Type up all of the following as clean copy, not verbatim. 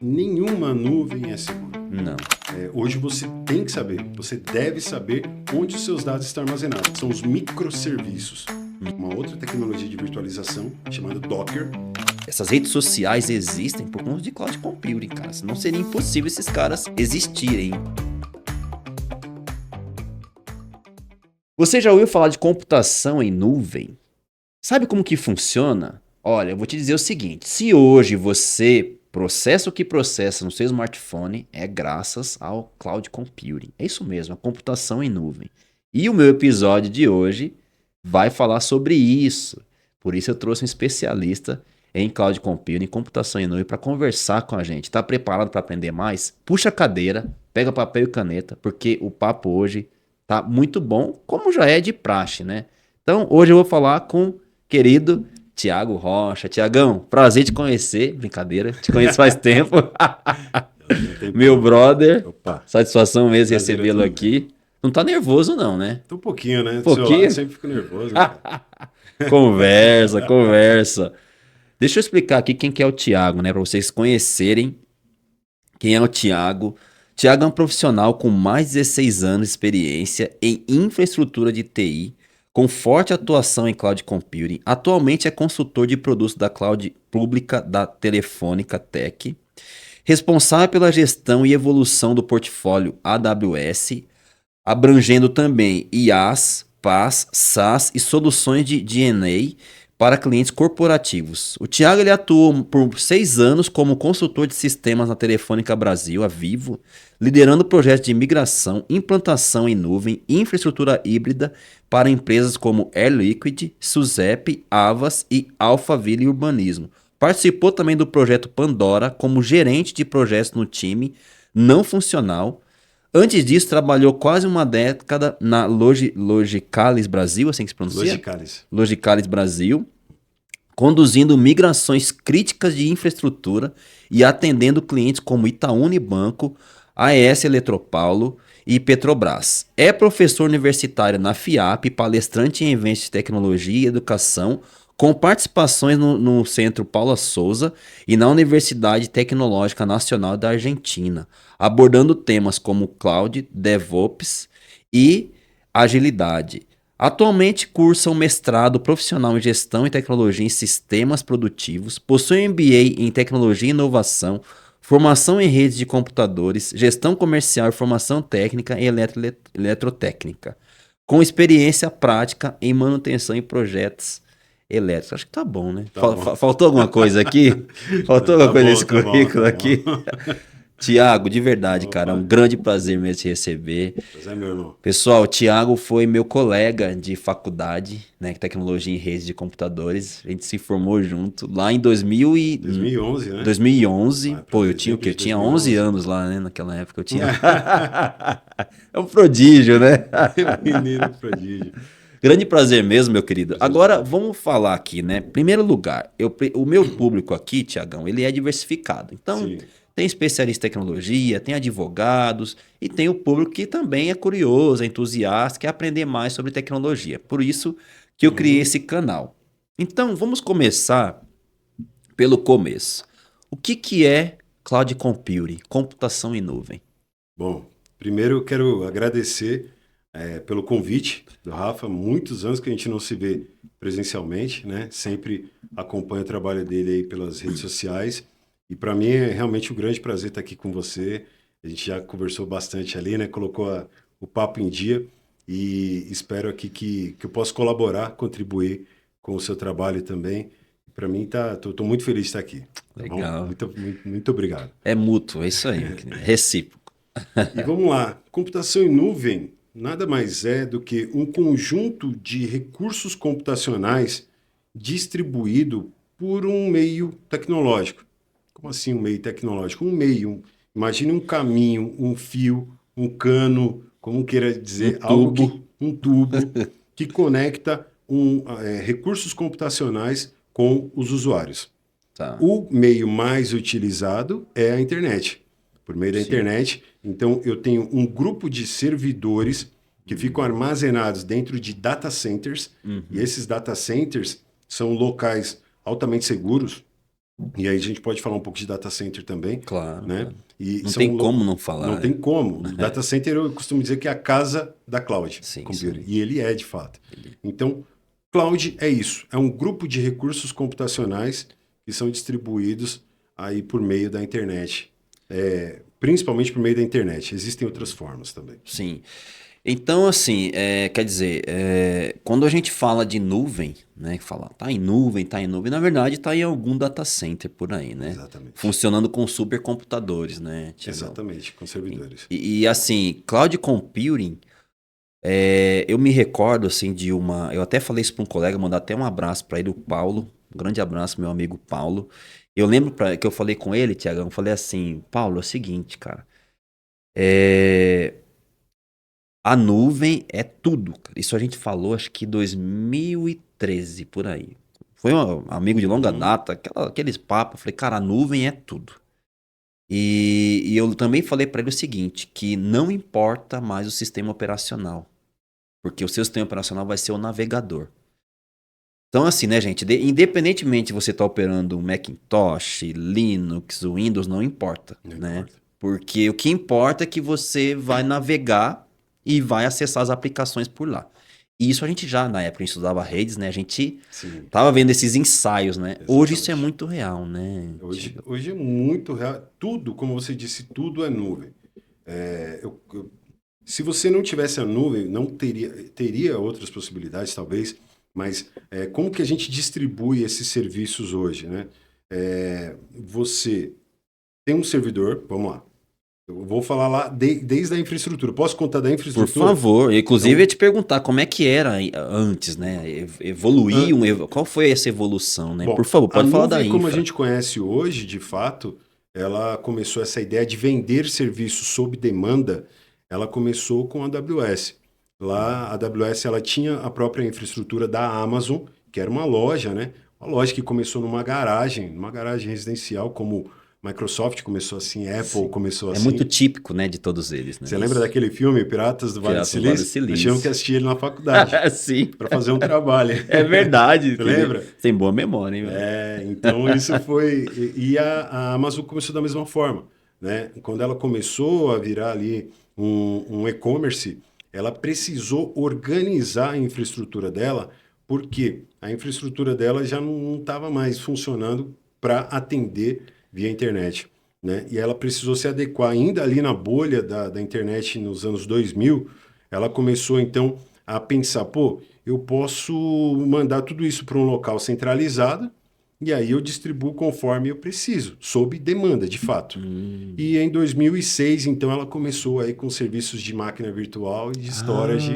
Nenhuma nuvem é segura. Não. Hoje você tem que saber, você deve saber onde os seus dados estão armazenados. São os microserviços. Uma outra tecnologia de virtualização chamada Docker. Essas redes sociais existem por conta de cloud computing, cara. Senão seria impossível esses caras existirem. Você já ouviu falar de computação em nuvem? Sabe como que funciona? Olha, eu vou te dizer o seguinte. Se hoje você processa o que processa no seu smartphone, é graças ao cloud computing. É isso mesmo, a computação em nuvem. E o meu episódio de hoje vai falar sobre isso. Por isso eu trouxe um especialista em cloud computing, computação em nuvem, para conversar com a gente. Está preparado para aprender mais? Puxa a cadeira, pega papel e caneta, porque o papo hoje tá muito bom, como já é de praxe, né? Então, hoje eu vou falar com querido Tiago Rocha. Tiagão, prazer te conhecer. Brincadeira, te conheço faz tempo. Meu brother, Opa, satisfação mesmo prazer é recebê-lo todo aqui. Não tá nervoso não, né? Tô um pouquinho, né? Um Do seu lado eu pouquinho? sempre fico nervoso, né, cara? Conversa, conversa. Deixa eu explicar aqui quem que é o Tiago, né? Para vocês conhecerem quem é o Tiago. Tiago é um profissional com mais de 16 anos de experiência em infraestrutura de TI, com forte atuação em cloud computing. Atualmente é consultor de produtos da cloud pública da Telefônica Tech, responsável pela gestão e evolução do portfólio AWS, abrangendo também IaaS, PaaS, SaaS e soluções de DNA para clientes corporativos. O Thiago ele atuou por 6 anos como consultor de sistemas na Telefônica Brasil, a Vivo, liderando projetos de migração, implantação em nuvem e infraestrutura híbrida para empresas como Air Liquide, Suzep, Avas e Alphaville Urbanismo. Participou também do projeto Pandora como gerente de projetos no time não funcional. Antes disso, trabalhou quase uma década na Logicalis Brasil, assim que se pronuncia? Logicalis. Logicalis Brasil, conduzindo migrações críticas de infraestrutura e atendendo clientes como Itaú Unibanco, AES Eletropaulo e Petrobras. É professor universitário na FIAP, palestrante em eventos de tecnologia e educação, com participações no Centro Paula Souza e na Universidade Tecnológica Nacional da Argentina, abordando temas como cloud, DevOps e agilidade. Atualmente cursa um mestrado profissional em gestão e tecnologia em sistemas produtivos, possui um MBA em tecnologia e inovação, formação em redes de computadores, gestão comercial e formação técnica em eletrotécnica, com experiência prática em manutenção em projetos elétricos. Acho que tá bom, né? Tá bom. Faltou alguma coisa aqui? Faltou Não, alguma tá coisa bom, nesse currículo tá bom. aqui? Tiago, de verdade, cara, é um Opa, grande prazer mesmo te receber. pois é, meu irmão. Pessoal, o Thiago foi meu colega de faculdade, né, tecnologia em redes de computadores. A gente se formou junto lá em 2011, né? 2011. Vai pra Pô, eu tinha o dezembro quê? de Eu tinha 11 2011. anos lá, né? Naquela época eu tinha. É um prodígio, né? Menino prodígio. Grande prazer mesmo, meu querido. Prazer todo Agora, meu. vamos falar aqui, né? Primeiro lugar, o meu público aqui, Tiagão, ele é diversificado. Então, Sim. tem especialista em tecnologia, tem advogados e tem o público que também é curioso, é entusiasta, quer aprender mais sobre tecnologia. Por isso que eu criei Uhum. esse canal. Então, vamos começar pelo começo. O que que é cloud computing, computação em nuvem? Bom, primeiro eu quero agradecer pelo convite do Rafa. Muitos anos que a gente não se vê presencialmente, né? Sempre acompanho o trabalho dele aí pelas redes sociais. E para mim é realmente um grande prazer estar aqui com você. A gente já conversou bastante ali, né? Colocou o papo em dia e espero aqui que eu possa colaborar, contribuir com o seu trabalho também. Para mim tô muito feliz de estar aqui, tá bom? Legal. Muito obrigado. É mútuo, é isso aí, meu querido. É recíproco. E vamos lá. Computação em nuvem nada mais é do que um conjunto de recursos computacionais distribuído por um meio tecnológico. Como assim um meio tecnológico? Imagine um caminho, um fio, um cano, como queira Um dizer, tubo. um tubo que conecta recursos computacionais com os usuários. Tá. O meio mais utilizado é a internet. Por meio da Sim. internet, então eu tenho um grupo de servidores que ficam armazenados dentro de data centers, e Uhum. esses data centers são locais altamente seguros, E aí a gente pode falar um pouco de data center também, Claro, né? claro. E Não são tem como não falar, não tem né? como. Data center eu costumo dizer que é a casa da cloud Sim, computing. sim. E ele é de fato. Então, cloud é isso. É um grupo de recursos computacionais que são distribuídos aí por meio da internet. Principalmente por meio da internet. Existem outras formas também. Sim. Então, assim, quer dizer, quando a gente fala de nuvem, né, que fala, tá em nuvem, na verdade tá em algum data center por aí, né? Exatamente. Funcionando com supercomputadores, né, Tiagão? Exatamente, com servidores. Assim, cloud computing, eu me recordo, assim, de uma... Eu até falei isso para um colega, mandar até um abraço para ele, o Paulo. Um grande abraço, meu amigo Paulo. Eu lembro que eu falei com ele, Tiagão, eu falei assim, Paulo, é o seguinte, cara, a nuvem é tudo, cara. Isso a gente falou, acho que 2013, por aí. Foi um amigo de longa Uhum. data, aqueles papos. Eu falei, cara, a nuvem é tudo. E eu também falei para ele o seguinte, que não importa mais o sistema operacional, porque o seu sistema operacional vai ser o navegador. Então, assim, né, gente, independentemente de você estar operando um Macintosh, Linux, Windows, não importa, Não né? importa. Porque o que importa é que você vai navegar e vai acessar as aplicações por lá. E isso a gente já, na época, a gente estudava redes, né? A gente Sim, tava vendo esses ensaios, né? Hoje isso é exatamente. muito real, né, Tiago? Hoje é muito real. Tudo, como você disse, tudo é nuvem. Se você não tivesse a nuvem, não teria outras possibilidades, talvez, mas como que a gente distribui esses serviços hoje, né? Você tem um servidor, vamos lá. Eu vou falar lá desde a infraestrutura. Posso contar da Por infraestrutura? favor, inclusive eu ia Então, te perguntar como é que era antes, né? an- Evoluiu, qual foi essa evolução, né? Por bom, favor, a pode falar da nuvem como a infra. gente conhece hoje, de fato, ela começou essa ideia de vender serviços sob demanda, ela começou com a AWS. Lá, a AWS ela tinha a própria infraestrutura da Amazon, que era uma loja, né? Uma loja que começou numa garagem residencial, como Microsoft começou assim, Apple Sim. começou É muito assim. típico, né, de todos eles, né? Você lembra Isso. daquele filme Piratas do Vale do Piratas do Vale do Silício? Nós tínhamos que Silício. assistir ele na faculdade Sim. para fazer um trabalho. É verdade. Você lembra? Tem boa memória, hein, meu? Então isso foi. A Amazon começou da mesma forma, né? Quando ela começou a virar ali um e-commerce, ela precisou organizar a infraestrutura dela, porque a infraestrutura dela já não estava mais funcionando para atender via internet, né? E ela precisou se adequar, ainda ali na bolha da internet nos anos 2000, ela começou então a pensar, pô, eu posso mandar tudo isso para um local centralizado e aí eu distribuo conforme eu preciso, sob demanda, de fato. Hum. E em 2006, então, ela começou aí com serviços de máquina virtual e de storage.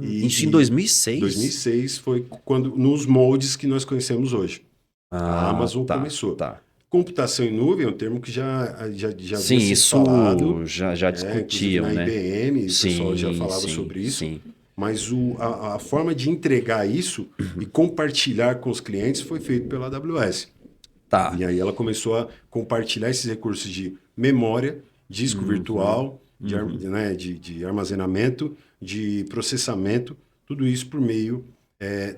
Isso em E 2006? 2006 foi quando nos moldes que nós conhecemos hoje. A Ah, Amazon tá, começou. tá. Computação em nuvem é um termo que já Sim, havia sido isso falado, já inclusive discutiam, na né? IBM, o pessoal já Sim, falava sim, sobre isso, sim. mas a forma de entregar isso e compartilhar com os clientes foi feito pela AWS. Tá. E aí ela começou a compartilhar esses recursos de memória, disco Uhum, virtual, uhum. de armazenamento, de processamento, tudo isso por meio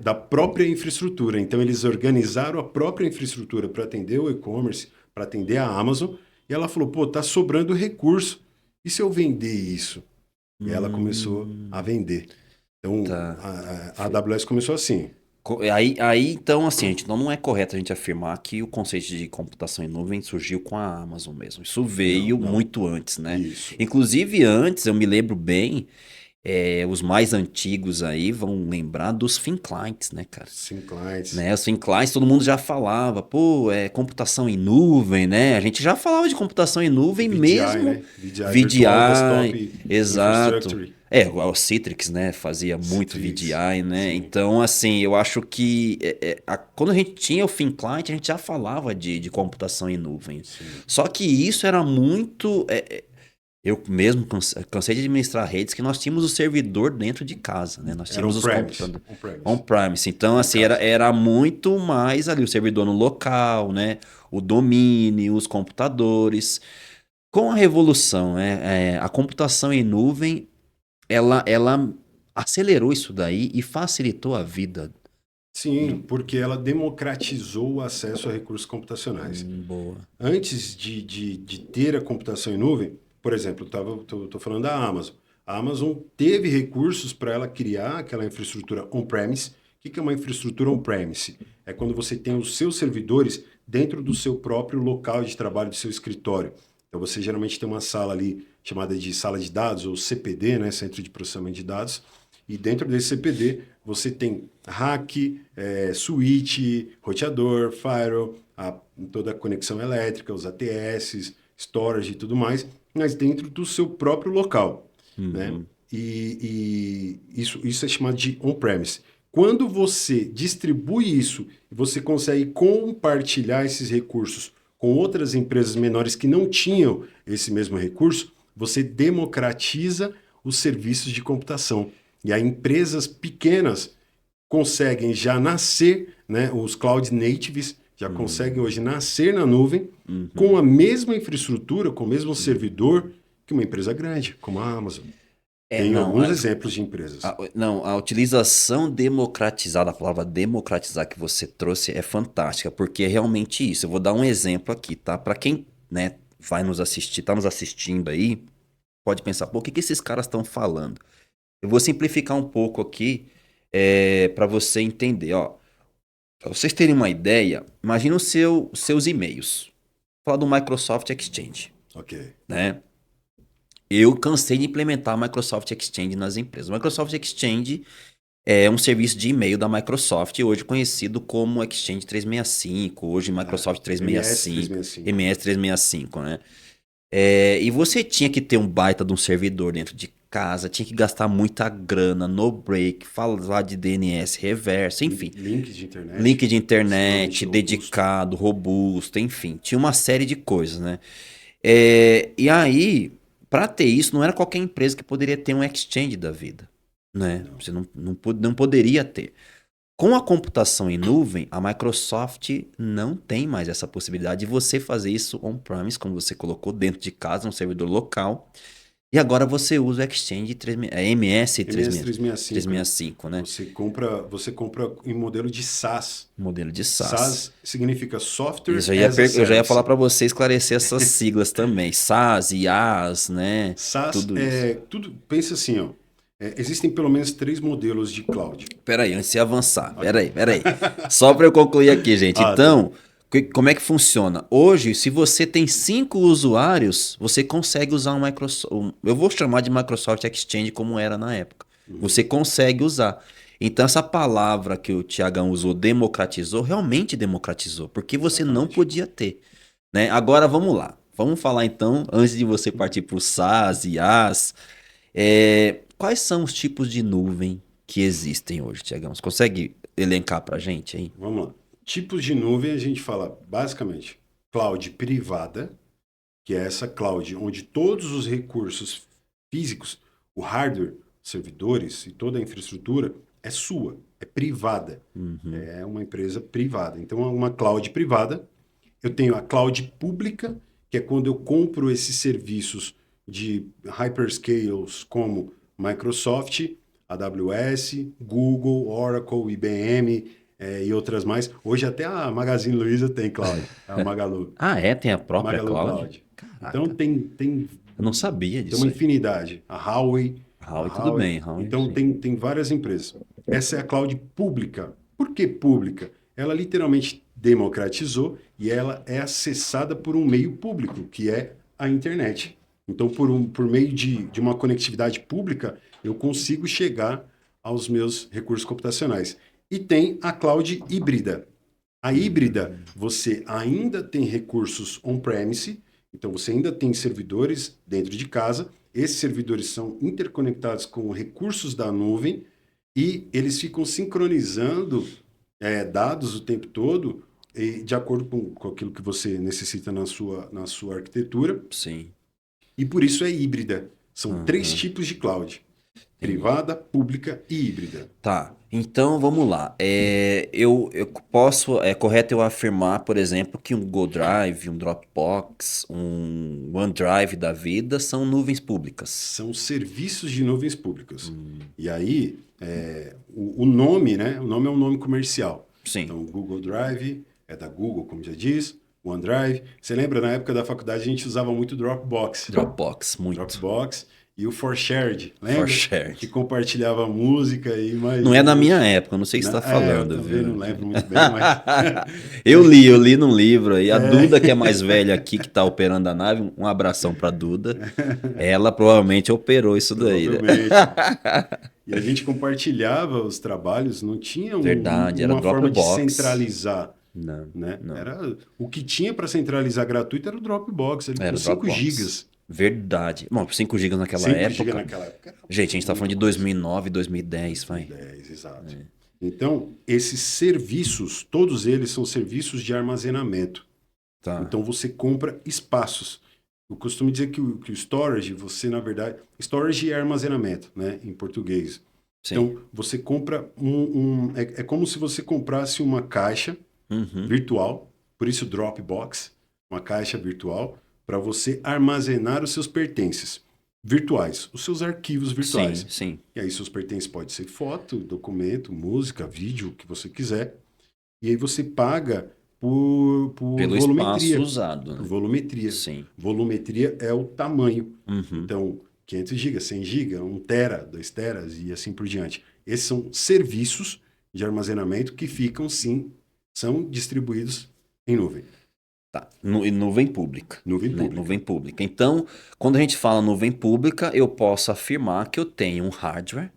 da própria infraestrutura. Então eles organizaram a própria infraestrutura para atender o e-commerce, para atender a Amazon, e ela falou, pô, tá sobrando recurso. E se eu vender isso? E ela começou a Hum, vender. Então tá. a AWS começou assim. Aí, então, assim, então não é correto a gente afirmar que o conceito de computação em nuvem surgiu com a Amazon mesmo. Isso Não, veio não. muito antes, né? Isso. Inclusive, antes, eu me lembro bem, os mais antigos aí vão lembrar dos thin clients, né, cara? Sim, clients. Né, os thin clients, todo mundo já falava, pô, computação em nuvem, né? A gente já falava de computação em nuvem VDI, mesmo, né? VDI, Virtual VDI, Desktop exato. Infrastructure. O Citrix, né, fazia muito Citrix. VDI, né? Sim, Então, assim, eu acho que quando a gente tinha o thin client, a gente já falava de computação em nuvem. sim. Só que isso era muito... eu mesmo cansei de administrar redes que nós tínhamos o servidor dentro de casa, né? Nós Era tínhamos os on-premise. computadores On-premise. on-premise. Então, Em assim, era, casa. era muito mais ali o servidor no local, né? O domínio, os computadores. Com a revolução, né? A computação em nuvem, ela acelerou isso daí e facilitou a vida Sim, porque ela democratizou o acesso a recursos computacionais. Boa. Antes de ter a computação em nuvem, por exemplo, tô falando da Amazon. A Amazon teve recursos para ela criar aquela infraestrutura on-premise. O que é uma infraestrutura on-premise? É quando você tem os seus servidores dentro do seu próprio local de trabalho, do seu escritório. Então você geralmente tem uma sala ali chamada de sala de dados, ou CPD, né, Centro de Processamento de Dados. E dentro desse CPD você tem rack, switch, roteador, firewall, toda a conexão elétrica, os ATS, storage e tudo mais, mas dentro do seu próprio local, né? Uhum. E isso é chamado de on-premise. Quando você distribui isso, você consegue compartilhar esses recursos com outras empresas menores que não tinham esse mesmo recurso, você democratiza os serviços de computação. E aí empresas pequenas conseguem já nascer, né, os cloud natives já conseguem hoje nascer na nuvem com a mesma infraestrutura, com o mesmo servidor que uma empresa grande, como a Amazon. Tem Não, alguns exemplos de empresas. não, a utilização democratizada, a palavra democratizar que você trouxe é fantástica, porque é realmente isso. Eu vou dar um exemplo aqui, tá? Para quem, né, vai nos assistir, tá nos assistindo aí, pode pensar, pô, o que que esses caras estão falando? Eu vou simplificar um pouco aqui, para você entender, ó. Para vocês terem uma ideia, imagina seus e-mails. Vou falar do Microsoft Exchange, Ok. né? Eu cansei de implementar a Microsoft Exchange nas empresas. O Microsoft Exchange é um serviço de e-mail da Microsoft, hoje conhecido como Exchange 365, hoje Microsoft MS 365, 365. MS 365, né? E você tinha que ter um baita de um servidor dentro de casa, tinha que gastar muita grana no break, falar de DNS reverso, enfim. Link de internet. Link de internet, Extremamente robusto. dedicado, robusto, enfim. Tinha uma série de coisas, né? E aí, para ter isso, não era qualquer empresa que poderia ter um exchange da vida, né? Não. Você não poderia ter. Com a computação em nuvem, a Microsoft não tem mais essa possibilidade de você fazer isso on-premise, como você colocou dentro de casa, um servidor local. E agora você usa o Exchange MS MS 365, né? 365, né? Você compra em modelo de SaaS. Modelo de SaaS. SaaS significa Software Eu as a já ia Service. falar para você esclarecer essas siglas também. SaaS, IaaS, né? SaaS Tudo isso. é tudo. Pensa assim, ó. Existem pelo menos 3 modelos de cloud. Peraí, antes de avançar. Peraí. Só para eu concluir aqui, gente. Tá. Então, como é que funciona? Hoje, se você tem 5 usuários, você consegue usar um Microsoft. Eu vou chamar de Microsoft Exchange como era na época. Você consegue usar. Então, essa palavra que o Tiagão usou, democratizou, realmente democratizou. Porque você não Exatamente. podia ter. Né? Agora, vamos lá. Vamos falar então, antes de você partir para o SaaS, IaaS. Quais são os tipos de nuvem que existem hoje, Tiagão? Você consegue elencar para a gente aí? Vamos lá. Tipos de nuvem a gente fala basicamente cloud privada, que é essa cloud onde todos os recursos físicos, o hardware, servidores e toda a infraestrutura é sua, é privada. Uhum. É uma empresa privada. Então, é uma cloud privada. Eu tenho a cloud pública, que é quando eu compro esses serviços de hyperscales como Microsoft, AWS, Google, Oracle, IBM e outras mais. Hoje até a Magazine Luiza tem cloud, a Magalu. Ah, tem a própria Magalu cloud? Cloud. Então Caraca, tem eu não sabia tem uma disso aí. infinidade. A Huawei, Huawei, tudo bem, Huawei, Então sim. tem várias empresas. Essa é a cloud pública. Por que pública? Ela literalmente democratizou e ela é acessada por um meio público, que é a internet. Então, por meio de uma conectividade pública, eu consigo chegar aos meus recursos computacionais. E tem a cloud híbrida. A híbrida, você ainda tem recursos on-premise, então você ainda tem servidores dentro de casa, esses servidores são interconectados com recursos da nuvem e eles ficam sincronizando dados o tempo todo de acordo com aquilo que você necessita na sua arquitetura, Sim. e por isso é híbrida. São 3 Uhum, tipos de cloud: entendi. privada, pública e híbrida. Tá, então vamos lá. Eu posso, é correto eu afirmar, por exemplo, que um Google Drive, um Dropbox, um OneDrive da vida são nuvens públicas. São serviços de nuvens públicas. E aí, o nome, né? O nome é um nome comercial. Sim. Então, o Google Drive é da Google, como já diz. OneDrive. Você lembra, na época da faculdade, a gente usava muito Dropbox. Dropbox, muito. Dropbox e o ForShared, lembra? ForShared. Que compartilhava música e mais... Não é da minha época, não sei o que você está eu falando, também viu? não lembro muito bem, mas... Eu li num livro aí. A Duda, que é mais velha aqui, que tá operando a nave, um abração pra Duda. Ela provavelmente operou isso daí, né? Provavelmente. E a gente compartilhava os trabalhos, não tinha Verdade, era uma forma de Dropbox. centralizar. Não, Né? não. O que tinha para centralizar gratuito era o Dropbox, ele Era com o 5 Dropbox. gigas. Verdade. Bom, 5 GB naquela 5 época. gigas naquela época. Era Gente, a gente tá falando de muito 2009, 2010, vai. 10, exato. Então, esses serviços, todos eles são serviços de armazenamento. Tá. Então, você compra espaços. Eu costumo dizer que o storage, você, na verdade... Storage é armazenamento, né? Em português. Sim. Então, você compra é como se você comprasse uma caixa virtual, por isso Dropbox, uma caixa virtual, para você armazenar os seus pertences virtuais, os seus arquivos virtuais. Sim, sim. E aí seus pertences pode ser foto, documento, música, vídeo, o que você quiser. E aí você paga por Pelo volumetria. espaço usado, né? Por volumetria. Sim. Volumetria é o tamanho. Uhum. Então, 500 GB, 100 GB, 1 tera, 2 teras e assim por diante. Esses são serviços de armazenamento que ficam, sim, são distribuídos em nuvem. Tá. Nuvem pública. Nuvem Né? pública. Nuvem pública. Então, quando a gente fala nuvem pública, eu posso afirmar que eu tenho um hardware.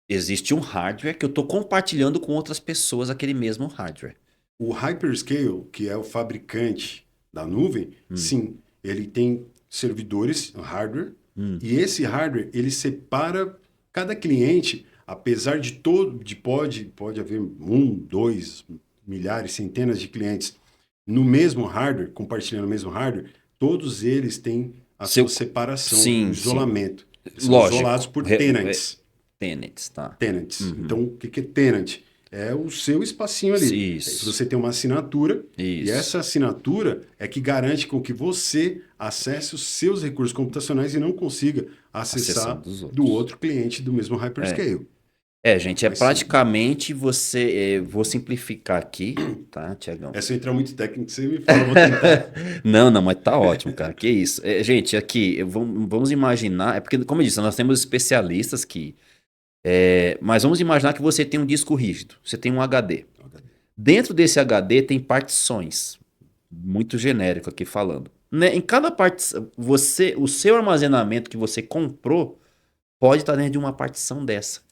Existe um hardware que eu estou compartilhando com outras pessoas aquele mesmo hardware. O Hyperscale, que é o fabricante da nuvem, sim, ele tem servidores, hardware, e esse hardware, ele separa cada cliente, apesar de pode haver 1, 2, milhares, centenas de clientes no mesmo hardware, compartilhando o mesmo hardware, todos eles têm a sua separação, sim, o isolamento. São lógico. isolados por tenants. Tenants, tá. Tenants. Então, o que é tenant? É o seu espacinho ali. Isso. Você tem uma assinatura e Isso. essa assinatura é que garante com que você acesse os seus recursos computacionais e não consiga acessar do outro cliente do mesmo hyperscale. Gente, é praticamente você... vou simplificar aqui, tá, Tiagão? Se eu entrar muito técnico, você me fala, eu vou tentar. Não, mas tá ótimo, cara. Que isso. Gente, aqui, vamos imaginar... É porque, como eu disse, nós temos especialistas que... mas vamos imaginar que você tem um disco rígido, você tem um HD. Dentro desse HD tem partições, muito genérico aqui falando. Né? Em cada partição, o seu armazenamento que você comprou pode estar dentro de uma partição dessa,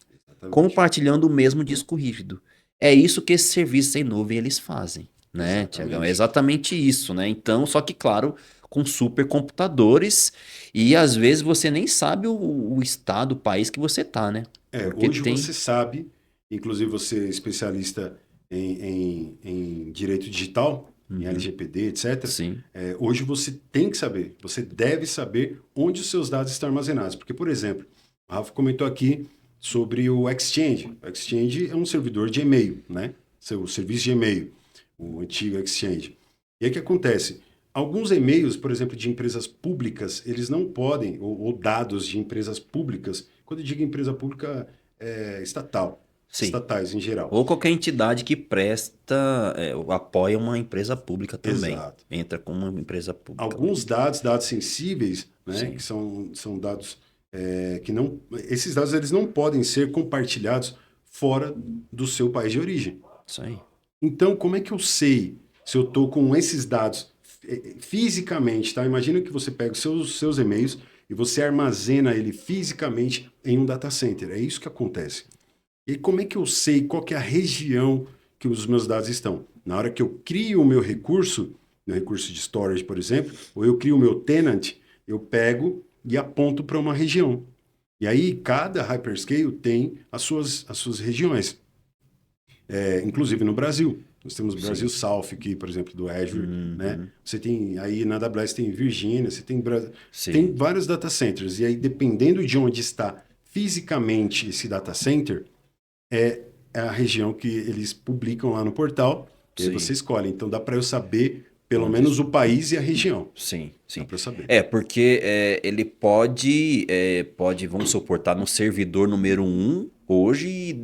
compartilhando o mesmo disco rígido. É isso que esses serviços em nuvem eles fazem, né, Tiagão? É exatamente isso, né? Então, só que, claro, com supercomputadores e às vezes você nem sabe o estado, o país que você tá, né? Porque Hoje você sabe, inclusive você é especialista em direito digital, em LGPD, etc. Sim. Hoje você tem que saber, você deve saber onde os seus dados estão armazenados. Porque, por exemplo, o Rafa comentou aqui sobre o Exchange. O Exchange é um servidor de e-mail, né? O serviço de e-mail, o antigo Exchange. E aí o que acontece? Alguns e-mails, por exemplo, de empresas públicas, eles não podem, ou dados de empresas públicas, quando eu digo empresa pública, estatal, Sim. estatais em geral. Ou qualquer entidade que presta, apoia uma empresa pública também. Exato. Entra como uma empresa pública. Alguns dados sensíveis, né, que são dados que não... Esses dados eles não podem ser compartilhados fora do seu país de origem. Isso aí. Então, como é que eu sei se eu estou com esses dados fisicamente, tá? Imagina que você pega os seus e-mails e você armazena ele fisicamente em um data center. É isso que acontece. E como é que eu sei qual que é a região que os meus dados estão? Na hora que eu crio o meu recurso de storage, por exemplo, ou eu crio o meu tenant, eu pego e aponto para uma região. E aí, cada hyperscale tem as suas regiões. Inclusive no Brasil. Nós temos o Brasil South aqui, por exemplo, do Azure, né? Você tem, aí na AWS tem Virgínia, você tem vários data centers. E aí, dependendo de onde está fisicamente esse data center, é a região que eles publicam lá no portal, e aí você escolhe. Então, dá para eu saber, pelo menos, o país e a região. Sim. Dá para eu saber. Porque ele pode, vamos suportar no servidor número 1, Hoje,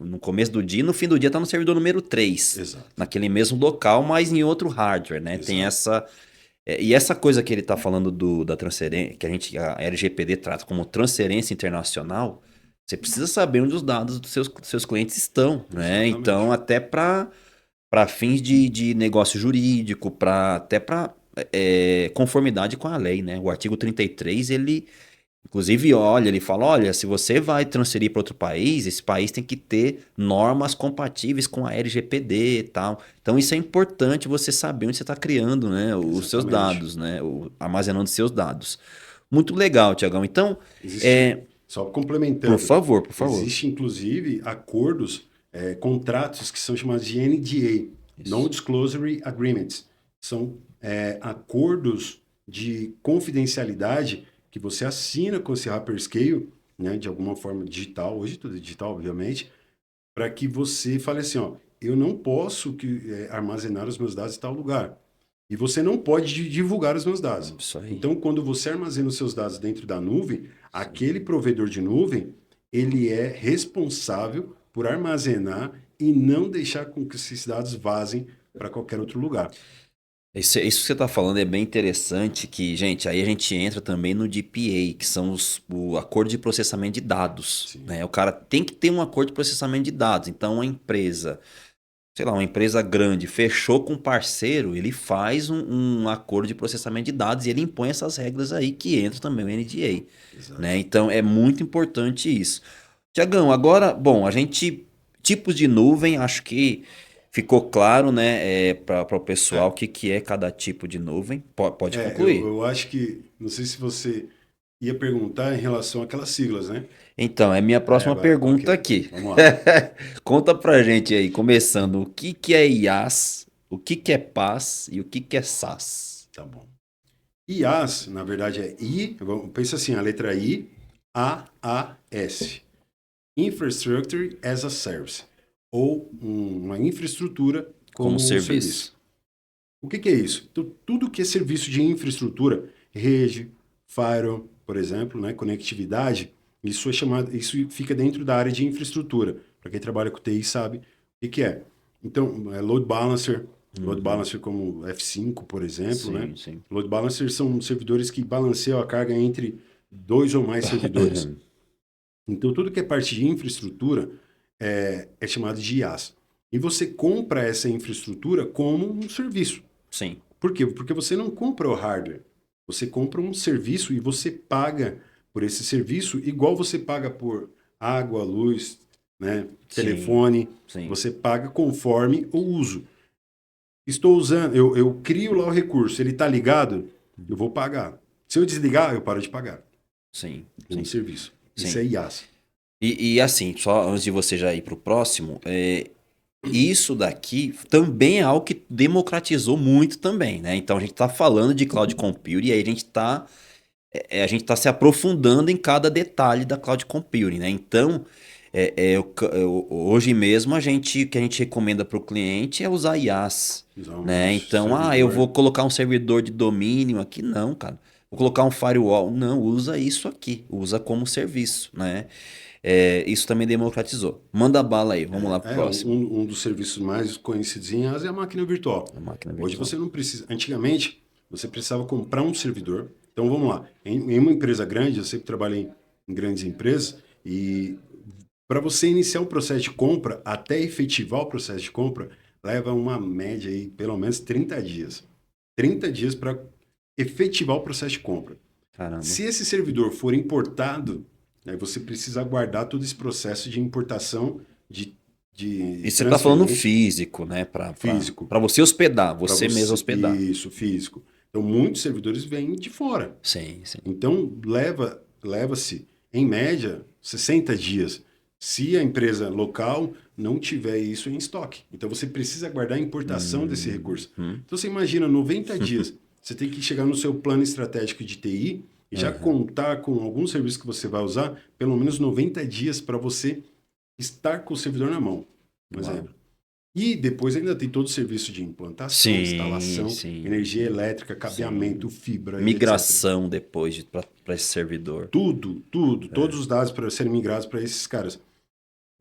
no começo do dia, no fim do dia tá no servidor número 3, Exato. naquele mesmo local, mas em outro hardware, né? Exato. Tem essa e essa coisa que ele tá falando da transferência, que a LGPD trata como transferência internacional, você precisa saber onde os dados dos seus clientes estão, né? Exatamente. Então, até para fins de negócio jurídico, até para conformidade com a lei, né? O artigo 33, ele inclusive, ele fala, olha, se você vai transferir para outro país, esse país tem que ter normas compatíveis com a LGPD e tal. Então, isso é importante você saber onde você está criando, né, os seus Exatamente. dados, né, armazenando seus dados. Muito legal, Tiagão. Então, Existe, só complementando, por favor. existe inclusive acordos, contratos que são chamados de NDA, Isso. Non-Disclosure Agreements. São acordos de confidencialidade que você assina com esse hyperscale, né, de alguma forma digital, hoje tudo é digital, obviamente, para que você fale assim, ó, eu não posso armazenar os meus dados em tal lugar. E você não pode divulgar os meus dados. Isso aí. Então, quando você armazena os seus dados dentro da nuvem, aquele provedor de nuvem, ele é responsável por armazenar e não deixar com que esses dados vazem para qualquer outro lugar. Isso que você está falando é bem interessante, que, gente, aí a gente entra também no DPA, que são o acordo de processamento de dados, Sim. né? O cara tem que ter um acordo de processamento de dados. Então, a empresa, sei lá, uma empresa grande, fechou com um parceiro, ele faz um acordo de processamento de dados e ele impõe essas regras aí que entra também o NDA, Exato. né? Então, é muito importante isso. Tiagão, agora, bom, tipos de nuvem, acho que ficou claro, né, para o pessoal o que é cada tipo de nuvem. Pode concluir. Eu acho que, não sei se você ia perguntar em relação àquelas siglas, né? Então, é minha próxima Agora, pergunta ok, aqui. vamos lá. Conta pra gente aí, começando, o que é IaaS, o que é PaaS e o que é SaaS? Tá bom. IaaS, na verdade, pensa assim, a letra I, AAS. Infrastructure as a Service, ou uma infraestrutura como um serviço. O que é isso? Então, tudo que é serviço de infraestrutura, rede, firewall, por exemplo, né, conectividade, isso fica dentro da área de infraestrutura. Para quem trabalha com TI sabe o que é. Então, load balancer como F5, por exemplo, Sim, né? sim. Load balancer são servidores que balanceiam a carga entre 2 ou mais servidores. Então, tudo que é parte de infraestrutura é chamado de IaaS. E você compra essa infraestrutura como um serviço. Sim. Por quê? Porque você não compra o hardware. Você compra um serviço e você paga por esse serviço igual você paga por água, luz, né, telefone. Sim. Você paga conforme o uso. Estou usando, eu crio lá o recurso, ele está ligado, eu vou pagar. Se eu desligar, eu paro de pagar. Sim. É um Sim. serviço. Sim. Isso é IaaS. E assim, só antes de você já ir para o próximo, isso daqui também é algo que democratizou muito também, né? Então a gente está falando de cloud computing e aí a gente tá se aprofundando em cada detalhe da cloud computing, né? Então, hoje mesmo o que a gente recomenda para o cliente é usar IaaS, né? Então, eu vou colocar um servidor de domínio aqui, não, cara. Vou colocar um firewall, não, usa isso aqui, usa como serviço, né? Isso também democratizou. Manda bala aí, vamos lá pro próximo. Um dos serviços mais conhecidos em IaaS é a máquina virtual. Hoje você não precisa. Antigamente, você precisava comprar um servidor. Então vamos lá. Em uma empresa grande, eu sempre trabalhei em grandes empresas, e para você iniciar o processo de compra, até efetivar o processo de compra, leva uma média aí, pelo menos 30 dias. 30 dias para efetivar o processo de compra. Caramba. Se esse servidor for importado, né, você precisa aguardar todo esse processo de importação de e você está falando físico, né? Físico. Para você hospedar, você mesmo hospedar. Isso, físico. Então, muitos servidores vêm de fora. Sim, sim. Então, leva-se, em média, 60 dias. Se a empresa local não tiver isso em estoque. Então, você precisa aguardar a importação desse recurso. Então, você imagina, 90 dias. Você tem que chegar no seu plano estratégico de TI e já contar com algum serviço que você vai usar, pelo menos 90 dias para você estar com o servidor na mão, por exemplo. E depois ainda tem todo o serviço de implantação, instalação, energia elétrica, cabeamento, fibra, migração depois para esse servidor. Tudo. Todos os dados para serem migrados para esses caras.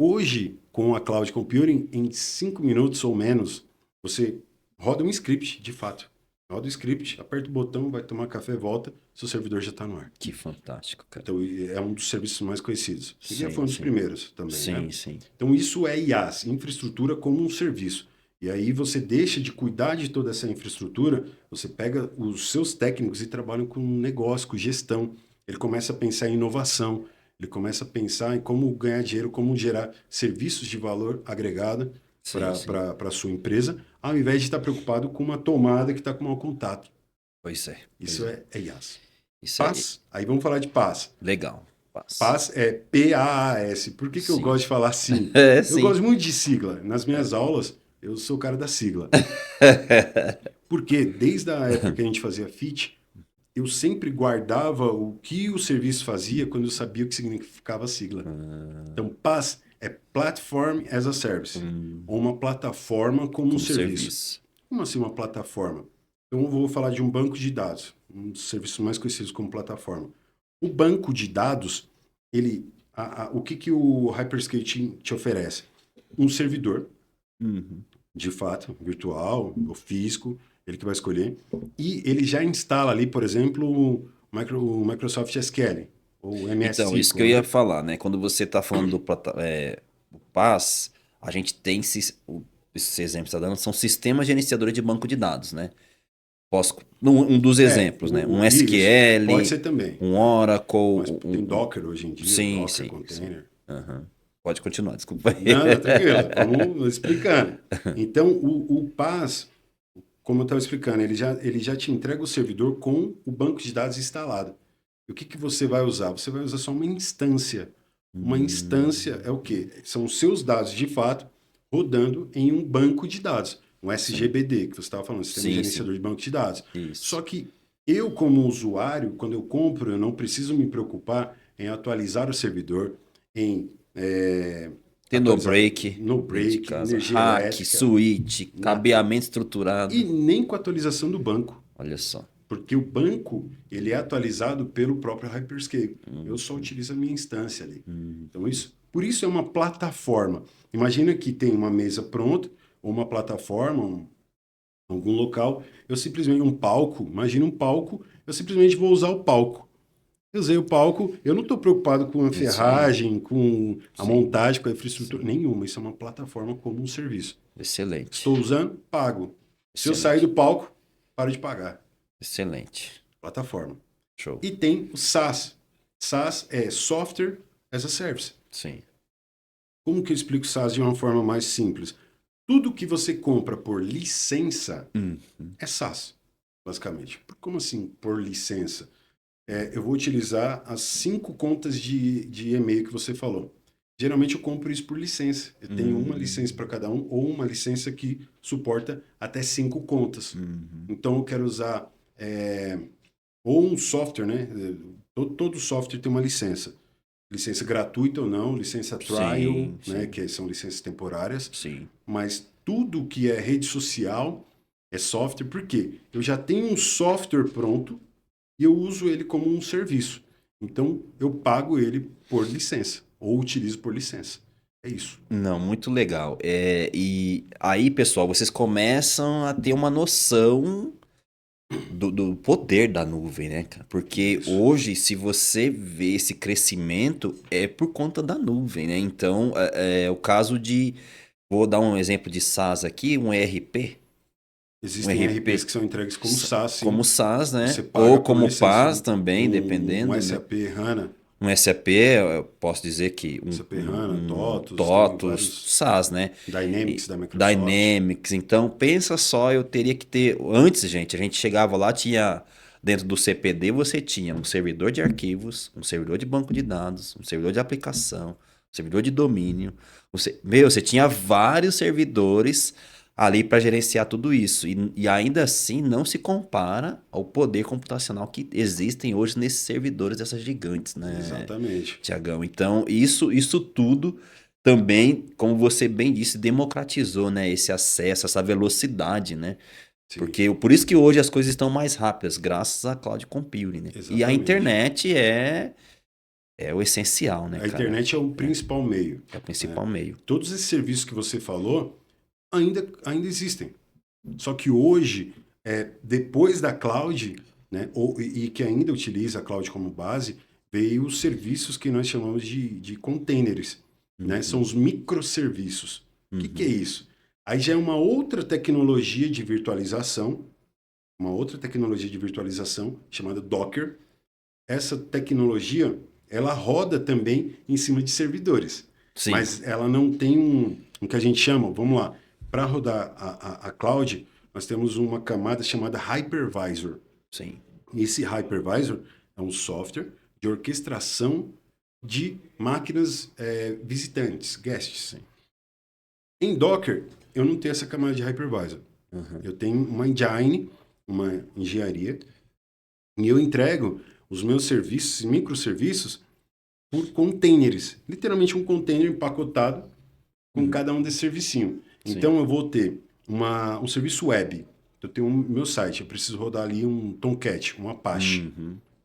Hoje, com a Cloud Computing, em 5 minutos ou menos, você roda um script, de fato. Roda o script, aperta o botão, vai tomar café, volta, seu servidor já está no ar. Que fantástico, cara. Então, é um dos serviços mais conhecidos. E já Sim, foi um dos sim. primeiros também, Sim, né? sim. Então, isso é IaaS, infraestrutura como um serviço. E aí você deixa de cuidar de toda essa infraestrutura, você pega os seus técnicos e trabalham com negócio, com gestão. Ele começa a pensar em inovação, ele começa a pensar em como ganhar dinheiro, como gerar serviços de valor agregado Sim, sim. para a sua empresa, ao invés de estar preocupado com uma tomada que está com mau contato. Pois é. Isso é IaaS. Isso é PaaS, aí vamos falar de PaaS. legal. Paz. PaaS é PaaS. Por que eu Sim. gosto de falar assim? É, Eu sim. gosto muito de sigla. Nas minhas aulas, eu sou o cara da sigla. Porque desde a época que a gente fazia FIT, eu sempre guardava o que o serviço fazia quando eu sabia o que significava a sigla. Então, PaaS é Platform as a Service. Ou uma plataforma como um serviço. Como assim uma plataforma? Então, eu vou falar de um banco de dados, um dos serviços mais conhecidos como plataforma. O banco de dados, o que o Hyperscale te oferece? Um servidor, de fato, virtual ou físico, ele que vai escolher, e ele já instala ali, por exemplo, o Microsoft SQL, ou MS Então, isso que eu SQL, ia né? falar, né? Quando você está falando do o PaaS, a gente tem esses exemplos que está dando são sistemas gerenciadores de banco de dados, né? Um dos exemplos, né? Um Isso, pode SQL, ser também. um Oracle, Mas tem Docker hoje em dia, sim, Docker sim, sim. Container. Aham. Pode continuar, desculpa aí. Não, não, tranquilo, vamos explicando. Então, o PaaS, como eu estava explicando, ele já te entrega o servidor com o banco de dados instalado. E o que você vai usar? Você vai usar só uma instância. Uma instância é o quê? São os seus dados de fato rodando em um banco de dados. Um SGBD, que você estava falando, Sistema Sim, Gerenciador de Banco de Dados. Isso. Só que eu, como usuário, quando eu compro, eu não preciso me preocupar em atualizar o servidor, em Ter no atualizar break, no dentro de break, casa, energia hack, elétrica, switch, nada. cabeamento estruturado. E nem com a atualização do banco. Olha só. Porque o banco, ele é atualizado pelo próprio Hyperscale. Eu só utilizo a minha instância ali. Então, por isso é uma plataforma. Imagina que tem uma mesa pronta, ou uma plataforma, algum local, um palco, imagina um palco, eu simplesmente vou usar o palco. Eu usei o palco, eu não estou preocupado com a ferragem, com a montagem, com a infraestrutura, nenhuma. Isso é uma plataforma como um serviço. Excelente. Estou usando, pago. Se eu Excelente. sair do palco, paro de pagar. Excelente. Plataforma. Show. E tem o SaaS. SaaS é Software as a Service. Sim. Como que eu explico SaaS de uma forma mais simples? Tudo que você compra por licença é SaaS, basicamente. Como assim por licença? Eu vou utilizar as 5 contas de e-mail que você falou. Geralmente eu compro isso por licença. Eu tenho uma licença para cada um, ou uma licença que suporta até 5 contas. Então eu quero usar ou um software, né? Todo software tem uma licença. Licença gratuita ou não, licença trial, né? Que são licenças temporárias. Sim. Mas tudo que é rede social é software. Por quê? Eu já tenho um software pronto e eu uso ele como um serviço. Então, eu pago ele por licença, ou utilizo por licença. É isso. Não, muito legal. E aí, pessoal, vocês começam a ter uma noção do poder da nuvem, né, cara? Porque hoje, se você vê esse crescimento, é por conta da nuvem, né? Então, o caso de... Vou dar um exemplo de SaaS aqui, um ERP. Existem ERPs que são entregues como SaaS, sim. Como SaaS, né? Você paga Ou por como licença. PaaS também, dependendo, Um né? SAP HANA. Um SAP, eu posso dizer que SAP HANA, TOTUS, tem TOTUS, vários SaaS, né? Dynamics da Microsoft. Dynamics. Então, pensa só, eu teria que ter... Antes, gente, a gente chegava lá, tinha... Dentro do CPD, você tinha um servidor de arquivos, um servidor de banco de dados, um servidor de aplicação, um servidor de domínio. Você tinha vários servidores ali para gerenciar tudo isso. E ainda assim não se compara ao poder computacional que existem hoje nesses servidores dessas gigantes, né? Exatamente. Tiagão. Então, isso tudo também, como você bem disse, democratizou, né, esse acesso, essa velocidade, né? Sim. Porque por isso que hoje as coisas estão mais rápidas, graças à cloud computing, né? E a Exatamente. internet é É o essencial, né, A cara? internet é o principal meio. É o principal meio. Todos esses serviços que você falou ainda existem. Só que hoje, depois da cloud, né, e que ainda utiliza a cloud como base, veio os serviços que nós chamamos de containers. Né? São os microserviços. O que é isso? Aí já é uma outra tecnologia de virtualização, chamada Docker. Essa tecnologia, ela roda também em cima de servidores. Sim. Mas ela não tem um que a gente chama, vamos lá, para rodar a cloud, nós temos uma camada chamada hypervisor. Sim. Esse hypervisor é um software de orquestração de máquinas visitantes, guests. Sim. Em Docker, eu não tenho essa camada de hypervisor. Eu tenho uma engine, uma engenharia, e eu entrego os meus serviços, microserviços, por containers. Literalmente um container empacotado com cada um desses servicinhos. Então, eu vou ter um serviço web. Eu tenho meu site, eu preciso rodar ali um Tomcat, um Apache,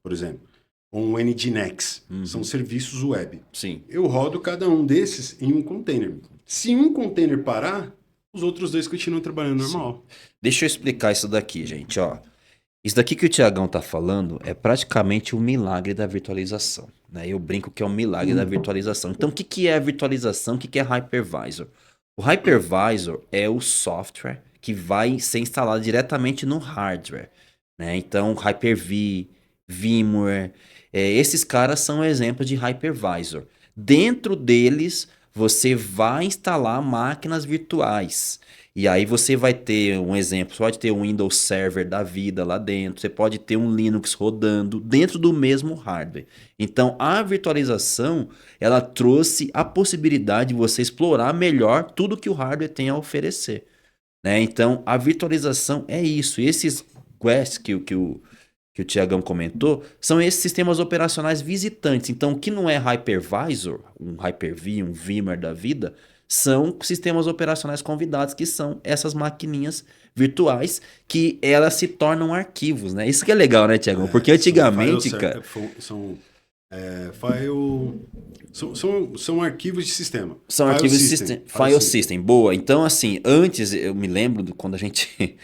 por exemplo. Ou um Nginx. São serviços web. Sim. Eu rodo cada um desses em um container. Se um container parar, os outros dois continuam trabalhando normal. Deixa eu explicar isso daqui, gente, ó. Isso daqui que o Tiagão tá falando é praticamente o milagre da virtualização, né? Eu brinco que é o milagre da virtualização. Então, o que é a virtualização? O que é hypervisor? O hypervisor é o software que vai ser instalado diretamente no hardware, né? Então, Hyper-V, VMware, esses caras são exemplos de hypervisor. Dentro deles, você vai instalar máquinas virtuais. E aí você vai ter um exemplo, você pode ter um Windows Server da vida lá dentro, você pode ter um Linux rodando dentro do mesmo hardware. Então a virtualização, ela trouxe a possibilidade de você explorar melhor tudo que o hardware tem a oferecer, né? Então a virtualização é isso. Esses quests que o Tiagão comentou, são esses sistemas operacionais visitantes. Então, o que não é hypervisor, um Hyper-V, um VMware da vida, são sistemas operacionais convidados, que são essas maquininhas virtuais, que elas se tornam arquivos, né? Isso que é legal, né, Tiagão? Porque antigamente, cara... São arquivos de sistema. São arquivos de sistema. File system, boa. Então, assim, antes, eu me lembro quando a gente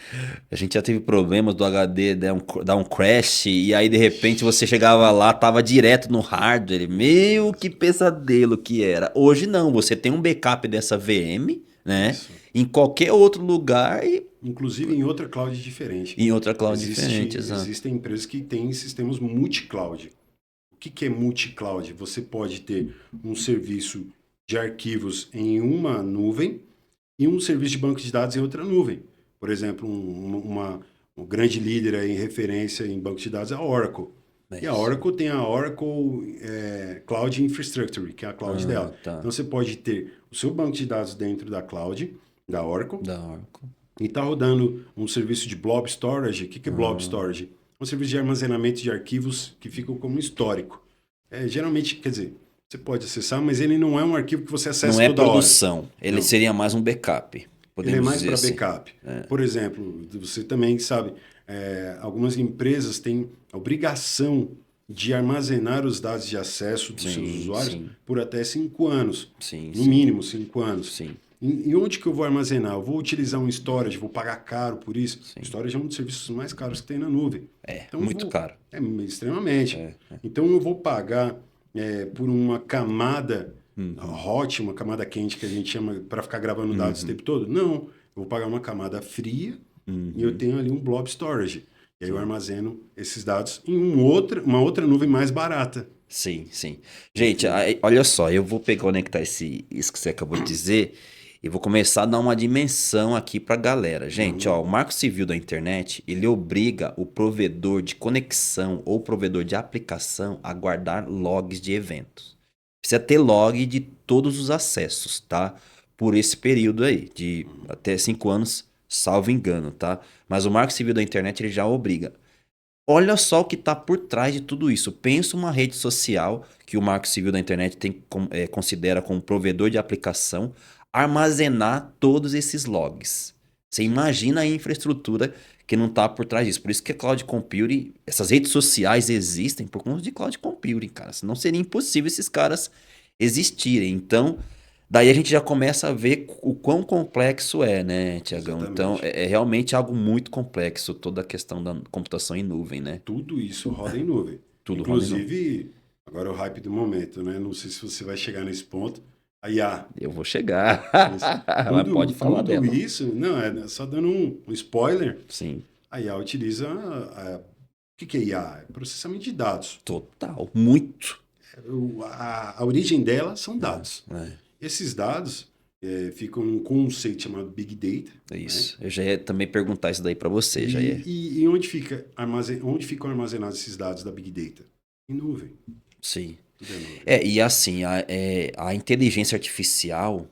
já teve problemas do HD dar um crash, e aí, de repente, você chegava lá, tava direto no hardware. Meu, que pesadelo que era. Hoje não, você tem um backup dessa VM, né? Isso. Em qualquer outro lugar e... Inclusive em outra cloud diferente. Em outra cloud diferente, exato. Existem empresas que têm sistemas multi-cloud. O que é multi-cloud? Você pode ter um serviço de arquivos em uma nuvem e um serviço de banco de dados em outra nuvem. Por exemplo, um grande líder aí em referência em banco de dados é a Oracle. E a Oracle tem a Oracle Cloud Infrastructure, que é a cloud dela. Tá. Então você pode ter o seu banco de dados dentro da cloud, da Oracle. E está rodando um serviço de blob storage. O que é blob storage? Um serviço de armazenamento de arquivos que ficam como histórico. Geralmente, quer dizer, você pode acessar, mas ele não é um arquivo que você acessa toda hora. Não é produção, ele seria mais um backup. Ele é mais para backup. Por exemplo, você também sabe, algumas empresas têm a obrigação de armazenar os dados de acesso dos seus usuários por até 5 anos. No mínimo 5 anos. E onde que eu vou armazenar? Eu vou utilizar um storage, vou pagar caro por isso. Storage é um dos serviços mais caros que tem na nuvem. Então, muito caro. Extremamente. Então eu vou pagar por uma camada hot, uma camada quente que a gente chama para ficar gravando dados o tempo todo? Não. Eu vou pagar uma camada fria e eu tenho ali um blob storage. E aí eu armazeno esses dados em uma outra nuvem mais barata. Sim. Gente, olha só, eu vou conectar isso que você acabou de dizer e vou começar a dar uma dimensão aqui pra galera. Gente, ó, o Marco Civil da Internet, ele obriga o provedor de conexão ou provedor de aplicação a guardar logs de eventos. Precisa ter log de todos os acessos, tá? Por esse período aí, de até 5 anos, salvo engano, tá? Mas o Marco Civil da Internet, ele já obriga. Olha só o que está por trás de tudo isso. Pensa uma rede social que o Marco Civil da Internet considera como provedor de aplicação armazenar todos esses logs. Você imagina a infraestrutura que não tá por trás disso. Por isso que a cloud computing, essas redes sociais existem por conta de cloud computing, cara. Senão seria impossível esses caras existirem. Então, daí a gente já começa a ver o quão complexo é, né, Tiagão? Então, Exatamente. é realmente algo muito complexo, toda a questão da computação em nuvem, né? Tudo isso roda em nuvem. Tudo roda em nuvem. Inclusive, agora é o hype do momento, né? Não sei se você vai chegar nesse ponto. A IA. Eu vou chegar. Isso. Mas pode falar Tudo dela. isso, não, é só dando um spoiler. Sim, A IA utiliza. O que é IA? É processamento de dados. total. Muito. A origem dela são dados. É, Esses dados ficam num conceito chamado Big Data, é né? isso. Eu já ia também perguntar isso daí pra você, já ia. E onde ficam armazenados esses dados da Big Data? Em nuvem. Sim. Tudo é nuvem. E assim, a inteligência artificial,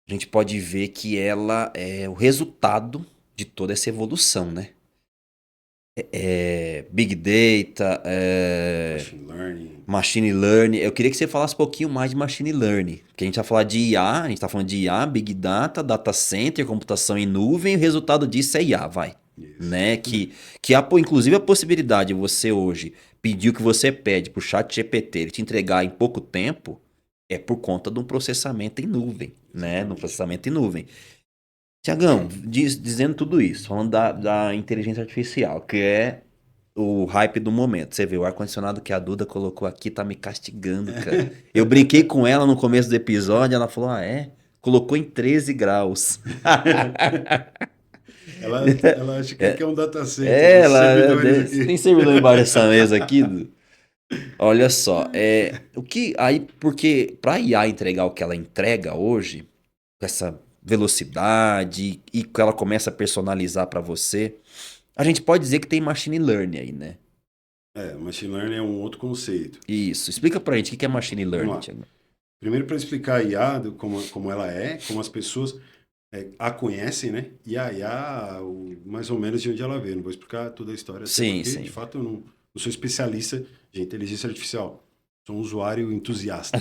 a gente pode ver que ela é o resultado de toda essa evolução, né? Big Data, Machine learning. Machine Learning. Eu queria que você falasse um pouquinho mais de Machine Learning. Porque a gente vai falar de IA, a gente tá falando de IA, Big Data, Data Center, computação em nuvem, e o resultado disso é IA, vai. Isso. Né? Que há, inclusive, a possibilidade de você hoje pedir o que você pede pro chat GPT, ele te entregar em pouco tempo, é por conta de um processamento em nuvem, né? De um processamento em nuvem. Tiagão, dizendo tudo isso, falando da inteligência artificial, que é o hype do momento. Você vê, o ar-condicionado que a Duda colocou aqui tá me castigando, cara. Eu brinquei com ela no começo do episódio, ela falou, ah, é? Colocou em 13 graus. Ela acha que aqui é um data center, É, os ela servidores tem aqui. servidor embaixo dessa mesa aqui. Olha só, o que aí, porque para IA entregar o que ela entrega hoje, com essa velocidade e que ela começa a personalizar para você, a gente pode dizer que tem machine learning aí, né? Machine learning é um outro conceito. Isso. Explica pra gente o que é machine Vamos learning, lá. Thiago. Primeiro, para explicar a IA, como ela é, como as pessoas a conhecem, né? E a IA, mais ou menos de onde ela veio. Não vou explicar toda a história, até Sim, porque, de sim. fato, eu não sou especialista de inteligência artificial. Sou um usuário entusiasta.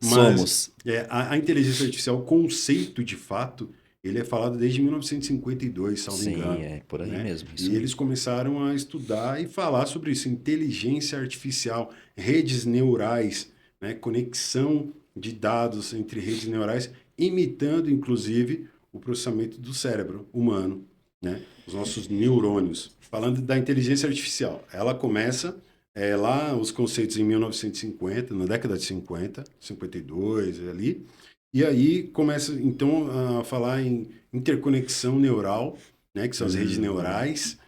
Mas Somos. a inteligência artificial, o conceito de fato, ele é falado desde 1952, salvo Sim, engano. é por aí Né? mesmo. Isso E aí. eles começaram a estudar e falar sobre isso, inteligência artificial, redes neurais, né? Conexão de dados entre redes neurais, imitando, inclusive, o processamento do cérebro humano, né? Os nossos neurônios. Falando da inteligência artificial, ela começa lá os conceitos em 1950, na década de 50, 52 ali, e aí começa então a falar em interconexão neural, né, que são as redes neurais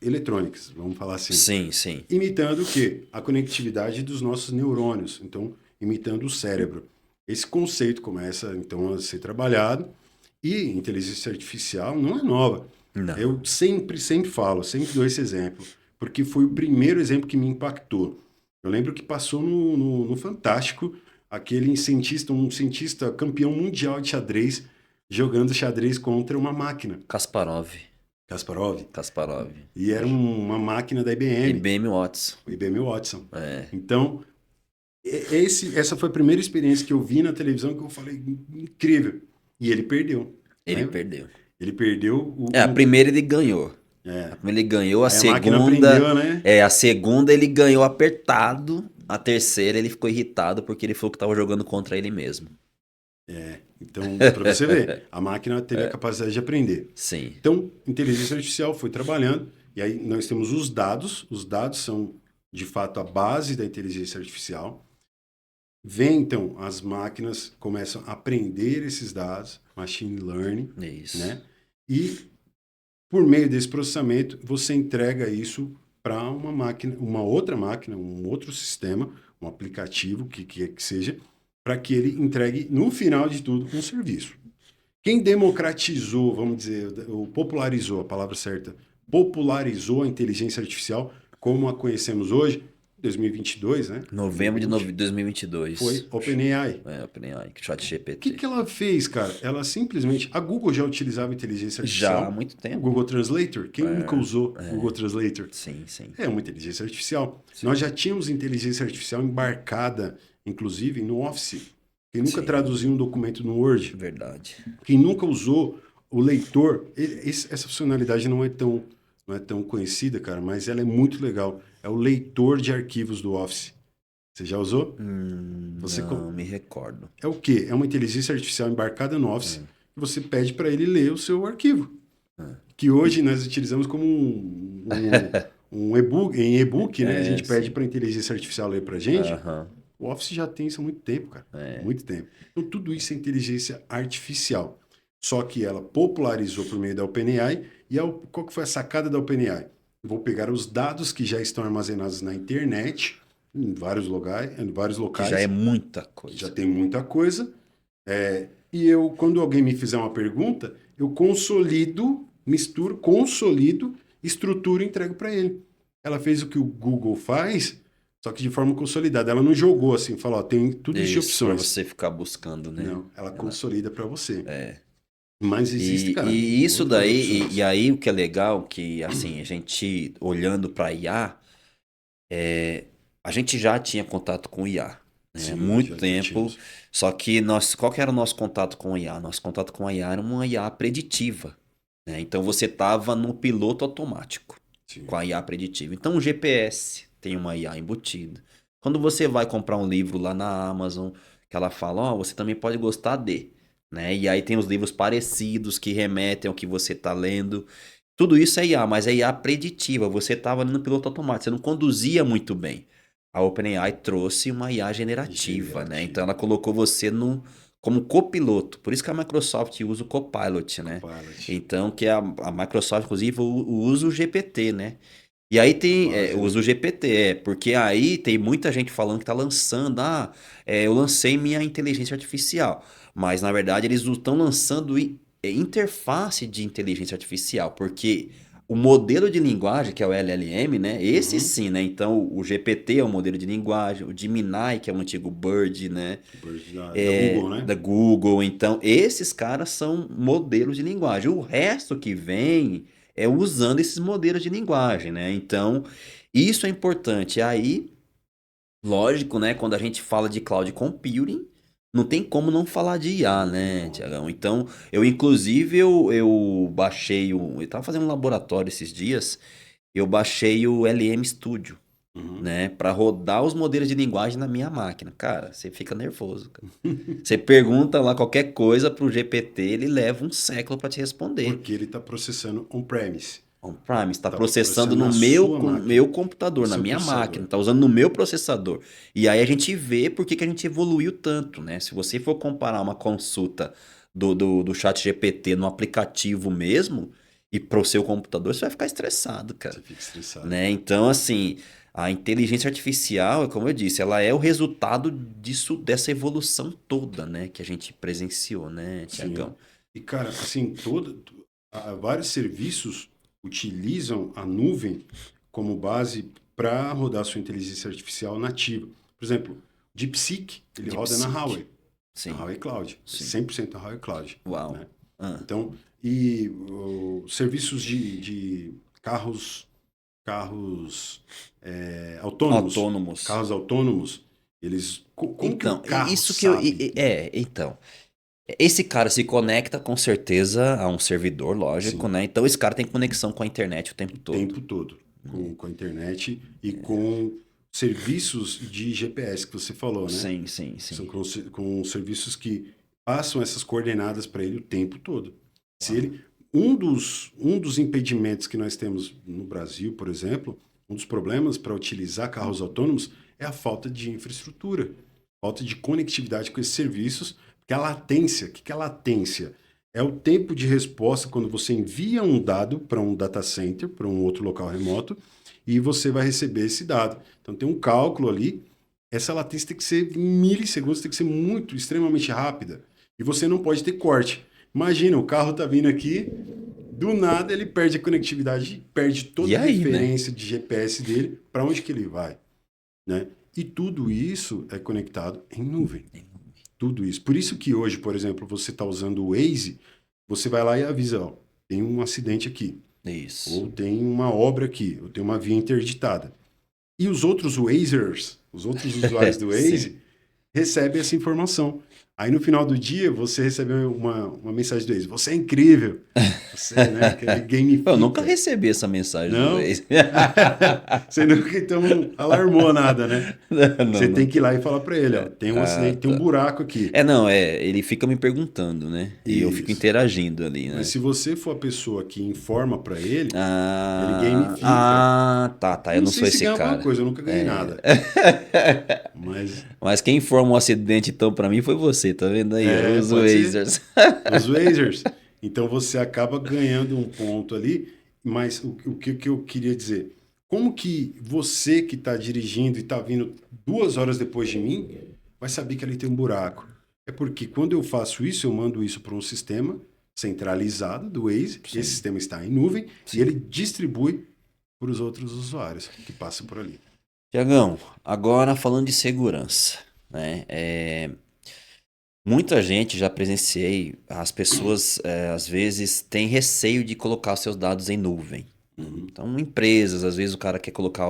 eletrônicas, vamos falar assim, Sim, sim. imitando o quê? A conectividade dos nossos neurônios, então imitando o cérebro. Esse conceito começa então a ser trabalhado e inteligência artificial não é nova. Não. Eu sempre falo, sempre dou esse exemplo, porque foi o primeiro exemplo que me impactou. Eu lembro que passou no Fantástico aquele cientista, um cientista campeão mundial de xadrez, jogando xadrez contra uma máquina, Kasparov. Kasparov, Kasparov. e era uma máquina da IBM, IBM Watson. o IBM Watson. É. Então, essa foi a primeira experiência que eu vi na televisão que eu falei, incrível. E ele perdeu. Ele Né? perdeu. Ele perdeu A primeira ele ganhou. É. A primeira ele ganhou, a Aí a máquina aprendeu, né? a segunda ele ganhou apertado, a terceira ele ficou irritado porque ele falou que tava jogando contra ele mesmo. Então, para você ver, a máquina teve a capacidade de aprender. Sim. Então, inteligência artificial foi trabalhando, e aí nós temos os dados são, de fato, a base da inteligência artificial. Vem, então, as máquinas começam a aprender esses dados, machine learning, Isso. né? E, por meio desse processamento, você entrega isso para uma máquina, uma outra máquina, um outro sistema, um aplicativo, que seja, para que ele entregue, no final de tudo, um serviço. Quem democratizou, vamos dizer, ou popularizou, a palavra certa, popularizou a inteligência artificial como a conhecemos hoje, 2022, né? Novembro de 2022. Foi OpenAI. OpenAI, chat O GPT. que ela fez, cara? Ela simplesmente... A Google já utilizava inteligência artificial. Já há muito tempo. O Google Translator. Quem nunca usou o Google Translator? Sim, sim. É uma inteligência artificial. Sim. Nós já tínhamos inteligência artificial embarcada, inclusive, no Office. Quem nunca Sim. traduziu um documento no Word? Verdade. Quem nunca usou o leitor, essa funcionalidade não é tão conhecida, cara, mas ela é muito legal. É o leitor de arquivos do Office. Você já usou? Você Não me recordo. É o quê? É uma inteligência artificial embarcada no Office que você pede para ele ler o seu arquivo. Que hoje nós utilizamos como um e-book. Em e-book, né? A gente pede para a inteligência artificial ler para a gente. O Office já tem isso há muito tempo, cara. Muito tempo. Então, tudo isso é inteligência artificial. Só que ela popularizou por meio da OpenAI. E qual que foi a sacada da OpenAI? Vou pegar os dados que já estão armazenados na internet, em vários locais. Que já é muita coisa. Já tem muita coisa. E quando alguém me fizer uma pergunta, eu consolido, estruturo e entrego para ele. Ela fez o que o Google faz, só que de forma consolidada. Ela não jogou assim, falou, ó, tem tudo isso de opções. Pra você ficar buscando, né? Não, ela consolida para você. Mas existe, cara. E isso daí, e aí o que é legal, que assim, a gente olhando para IA, a gente já tinha contato com IA. Sim, muito tempo. Só que qual que era o nosso contato com o IA? Nosso contato com a IA era uma IA preditiva. Né? Então você estava no piloto automático. Sim. Com a IA preditiva. Então o GPS tem uma IA embutida. Quando você vai comprar um livro lá na Amazon, que ela fala, você também pode gostar de. Né? E aí tem os livros parecidos que remetem ao que você está lendo. Tudo isso é IA, mas é IA preditiva. Você estava ali no piloto automático, você não conduzia muito bem. A OpenAI trouxe uma IA generativa, né? Então ela colocou você como copiloto. Por isso que a Microsoft usa o Copilot, né? Então, que a Microsoft, inclusive, usa o GPT, né? E aí usa o GPT, porque aí tem muita gente falando que está lançando, eu lancei minha inteligência artificial. Mas, na verdade, eles estão lançando interface de inteligência artificial, porque o modelo de linguagem, que é o LLM, né? Esse sim, né? Então, o GPT é um modelo de linguagem, o Gemini, que é o antigo Bird, né? Bird da Google, né? Da Google. Então, esses caras são modelos de linguagem. O resto que vem é usando esses modelos de linguagem, né? Então, isso é importante. Aí, lógico, né? Quando a gente fala de cloud computing, não tem como não falar de IA, né, Tiagão? Então, inclusive, eu baixei eu tava fazendo um laboratório esses dias, eu baixei o LM Studio, né, para rodar os modelos de linguagem na minha máquina. Cara, você fica nervoso, cara. Você pergunta lá qualquer coisa pro GPT, ele leva um século para te responder. Porque ele tá processando on-premise. On-premise, está processando no meu computador, na minha máquina, está usando no meu processador. E aí a gente vê por que a gente evoluiu tanto, né? Se você for comparar uma consulta do chat GPT no aplicativo mesmo e pro seu computador, você vai ficar estressado, cara. Você fica estressado. Né? Então, assim, a inteligência artificial, como eu disse, ela é o resultado dessa evolução toda, né? Que a gente presenciou, né, Tiagão? E, cara, assim, vários serviços utilizam a nuvem como base para rodar sua inteligência artificial nativa. Por exemplo, DeepSeek, ele roda na Huawei. Sim. Na Huawei Cloud. Sim. 100% na Huawei Cloud. Uau. Né? Então, serviços de carros autônomos. Carros autônomos, eles... Então, isso que então... Esse cara se conecta com certeza a um servidor, lógico, né? Então esse cara tem conexão com a internet o tempo todo. O tempo todo. Com a internet e com serviços de GPS que você falou, né? Sim. São com serviços que passam essas coordenadas para ele o tempo todo. Se um dos impedimentos que nós temos no Brasil, por exemplo, um dos problemas para utilizar carros autônomos é a falta de infraestrutura, falta de conectividade com esses serviços. Que a latência, o que é latência? É o tempo de resposta quando você envia um dado para um data center, para um outro local remoto, e você vai receber esse dado. Então tem um cálculo ali, essa latência tem que ser em milissegundos, tem que ser extremamente rápida. E você não pode ter corte. Imagina, o carro está vindo aqui, do nada ele perde a conectividade, perde toda a referência, né, de GPS dele, para onde que ele vai. Né? E tudo isso é conectado em nuvem. Tudo isso. Por isso que hoje, por exemplo, você está usando o Waze, você vai lá e avisa, tem um acidente aqui. Isso. Ou tem uma obra aqui, ou tem uma via interditada. E os outros Wazers, os outros usuários do Waze, recebem essa informação. Aí no final do dia você recebeu uma mensagem do Waze. Você é incrível. Você, né? Que ele Eu nunca gamifica. recebi essa mensagem do Não? Waze. Você nunca então não alarmou nada, né? Não, Você tem que ir nunca. lá e falar para ele, ó, tem um Ah, acidente, tem um tá. buraco aqui. Não, ele fica me perguntando, né? E eu fico Isso. interagindo ali, Mas né? se você for a pessoa que informa para ele, ele Ah, gamifica. tá. Eu Não não sei sou se esse ganha alguma cara. coisa, eu nunca ganhei É. nada. Mas Mas quem informa um acidente então pra mim foi você, tá vendo aí? Os pode ser. Wazers. Os Wazers. Então você acaba ganhando um ponto ali, mas que eu queria dizer? Como que você que está dirigindo e está vindo 2 horas depois de mim, vai saber que ali tem um buraco? É porque quando eu faço isso, eu mando isso para um sistema centralizado do Waze, esse Sim, sistema está em nuvem, e sim. ele distribui para os outros usuários que passam por ali. Tiagão, agora falando de segurança, né? Muita gente já presenciei, as pessoas às vezes têm receio de colocar os seus dados em nuvem. Uhum. Então, empresas, às vezes o cara quer colocar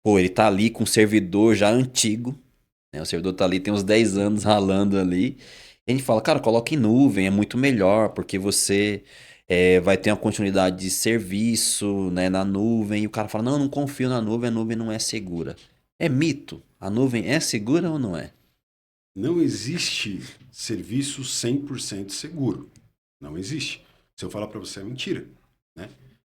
Pô, ele tá ali com um servidor já antigo, né? O servidor tá ali, tem uns 10 anos ralando ali. E a gente fala, cara, coloca em nuvem, é muito melhor, porque você vai ter uma continuidade de serviço, né, na nuvem. E o cara fala, não, eu não confio na nuvem, a nuvem não é segura. É mito. A nuvem é segura ou não é? Não existe serviço 100% seguro. Não existe. Se eu falar para você é mentira, né?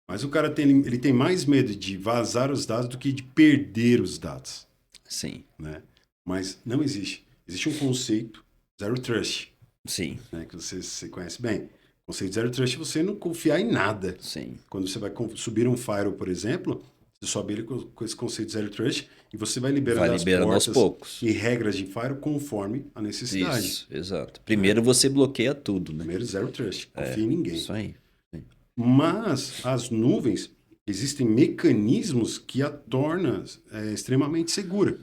Mas o cara ele tem mais medo de vazar os dados do que de perder os dados, Sim, né? Mas não existe. Existe um conceito Zero Trust, sim, né? Que você conhece bem. O conceito Zero Trust é você não confiar em nada. sim. Quando você vai subir um firewall, por exemplo, você sobe ele com esse conceito Zero Trust e você vai Vai liberando as liberando aos portas poucos. e regras de firewall conforme a necessidade, Isso, exato. né? Primeiro você bloqueia tudo, né? Primeiro, Zero Trust. Confia em ninguém. Isso aí. Mas as nuvens, existem mecanismos que a tornam extremamente segura.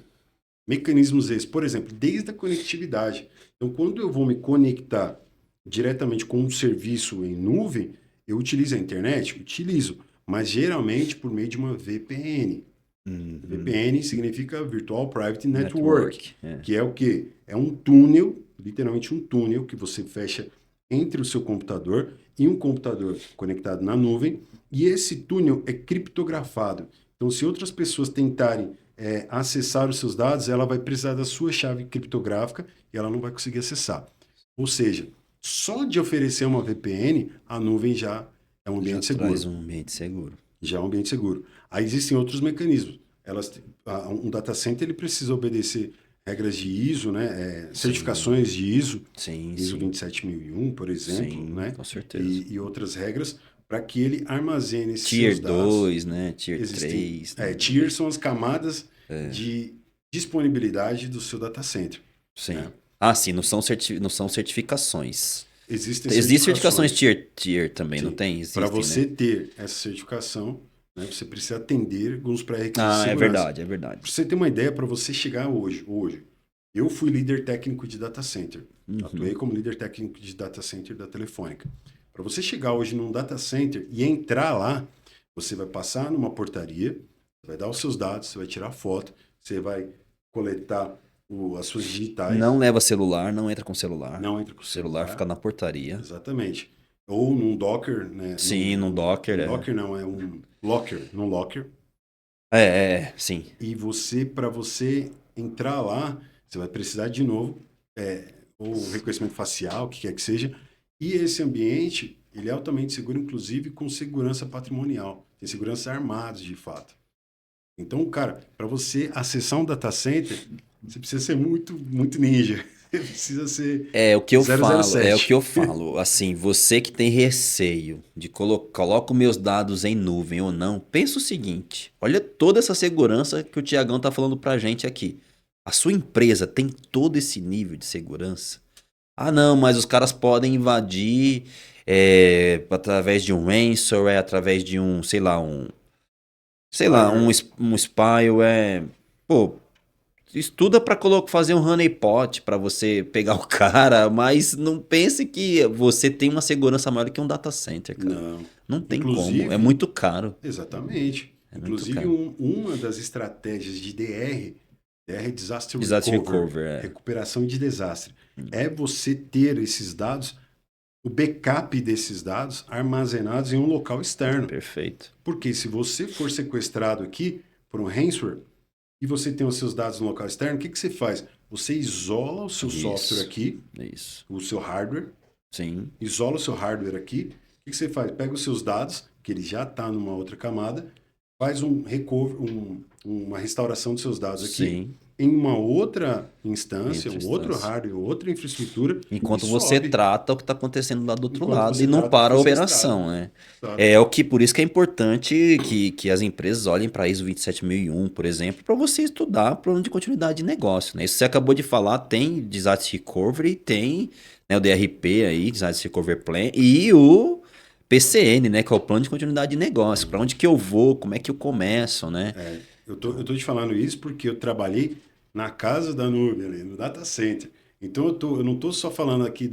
Mecanismos esses, por exemplo, desde a conectividade. Então, quando eu vou me conectar diretamente com um serviço em nuvem, eu utilizo a internet? Utilizo, mas geralmente por meio de uma VPN. Uhum. VPN significa Virtual Private Network, Network. É. que é o quê? É um túnel, literalmente um túnel que você fecha entre o seu computador e um computador conectado na nuvem, e esse túnel é criptografado. Então, se outras pessoas tentarem acessar os seus dados, ela vai precisar da sua chave criptográfica e ela não vai conseguir acessar. Ou seja, só de oferecer uma VPN, a nuvem já é um Já ambiente traz seguro. um ambiente seguro. Já é um ambiente seguro. Aí existem outros mecanismos. Um data center ele precisa obedecer regras de ISO, né? Certificações de ISO, Sim, ISO sim. 27001, por exemplo, Sim, né? com certeza. E outras regras para que ele armazene esses Tier seus dados. 2, né? Tier Existem, 3. Né? tiers são as camadas de disponibilidade do seu data center. Sim. Né? Ah, sim, não são certificações. Existem Existem certificações certificações. tier também, não tem? Para Existem, você né? ter essa certificação, né, você precisa atender alguns pré-requisitos de Ah, é segurança. verdade, é verdade. Para você ter uma ideia, para você chegar hoje, eu fui líder técnico de data center. Atuei como líder técnico de data center da Telefônica. Para você chegar hoje num data center e entrar lá, você vai passar numa portaria, você vai dar os seus dados, você vai tirar foto, você vai coletar as suas digitais. Não leva celular, não entra com celular. Não entra com O celular fica na portaria. Exatamente. Ou num Docker, né? Sim, num Docker. Docker não, é um locker, num locker. Sim. E para você entrar lá, você vai precisar de novo, ou reconhecimento facial, o que quer que seja. E esse ambiente, ele é altamente seguro, inclusive com segurança patrimonial. Tem segurança armados, de fato. Então, cara, para você acessar um data center, você precisa ser muito, muito ninja. Você precisa ser É o que eu 007. falo. Assim, você que tem receio de coloco meus dados em nuvem ou não, pensa o seguinte: olha toda essa segurança que o Tiagão tá falando pra gente aqui. A sua empresa tem todo esse nível de segurança? Ah, não, mas os caras podem invadir através de um ransomware, através de um, sei lá, um spyware. Pô, estuda pra fazer um honeypot pra você pegar o cara, mas não pense que você tem uma segurança maior que um data center, cara. Não. Não tem Inclusive, como, é muito caro. exatamente. É muito Inclusive, caro. uma das estratégias de DR DR Disaster Disaster Recovery, Recover, é. recuperação de desastre. É você ter esses dados, o backup desses dados armazenados em um local externo. Perfeito. Porque se você for sequestrado aqui por um ransomware e você tem os seus dados no local externo, o que você faz? Você isola o seu software aqui, o seu hardware, Sim. isola o seu hardware aqui. O que você faz? Pega os seus dados, que ele já está numa outra camada, faz um recovery, uma restauração dos seus dados aqui. Sim. Em uma outra instância, outro hardware, outra infraestrutura. Enquanto você trata o que está acontecendo lá do outro lado e não para a operação, né? Sabe? Por isso que é importante que as empresas olhem para a ISO 27001, por exemplo, para você estudar plano de continuidade de negócio, né? Isso você acabou de falar, tem Disaster Recovery, tem, né, o DRP aí, Disaster Recovery Plan, e o PCN, né, que é o plano de continuidade de negócio. Para onde que eu vou, como é que eu começo, né? Eu tô te falando isso porque eu trabalhei na casa da nuvem, ali, no data center. Então eu não estou só falando aqui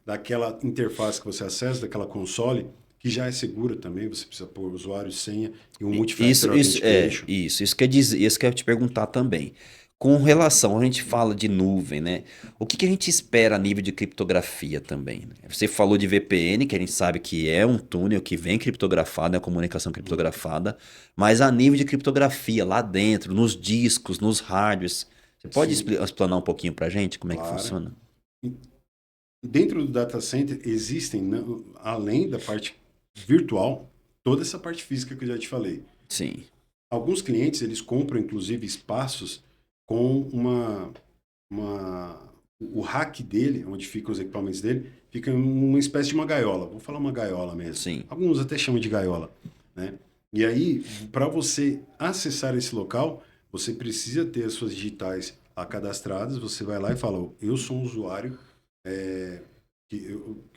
daquela interface que você acessa, daquela console, que já é segura também, você precisa pôr usuário, senha e um multifactor authentication. Isso quer dizer, isso que eu ia te perguntar também. Com relação, a gente fala de nuvem, né? O que a gente espera a nível de criptografia também, né? Você falou de VPN, que a gente sabe que é um túnel que vem criptografado, é a comunicação criptografada, mas a nível de criptografia lá dentro, nos discos, nos hardwares, você pode explanar um pouquinho pra gente como é que funciona? Dentro do data center existem, além da parte virtual, toda essa parte física que eu já te falei. Sim. Alguns clientes, eles compram inclusive espaços com o rack dele, onde ficam os equipamentos dele, fica em uma espécie de uma gaiola. Vou falar uma gaiola mesmo. Sim. Alguns até chamam de gaiola, né? E aí, para você acessar esse local, você precisa ter as suas digitais lá cadastradas. Você vai lá e fala, eu sou um usuário,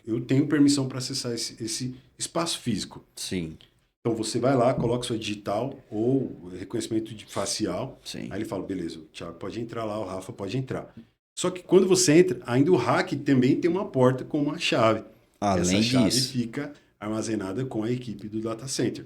eu tenho permissão para acessar esse espaço físico. Sim. Então você vai lá, coloca sua digital ou reconhecimento facial. Sim. Aí ele fala, beleza, o Thiago pode entrar lá, o Rafa pode entrar. Só que quando você entra, ainda o hack também tem uma porta com uma chave. Além Essa chave disso, fica armazenada com a equipe do data center.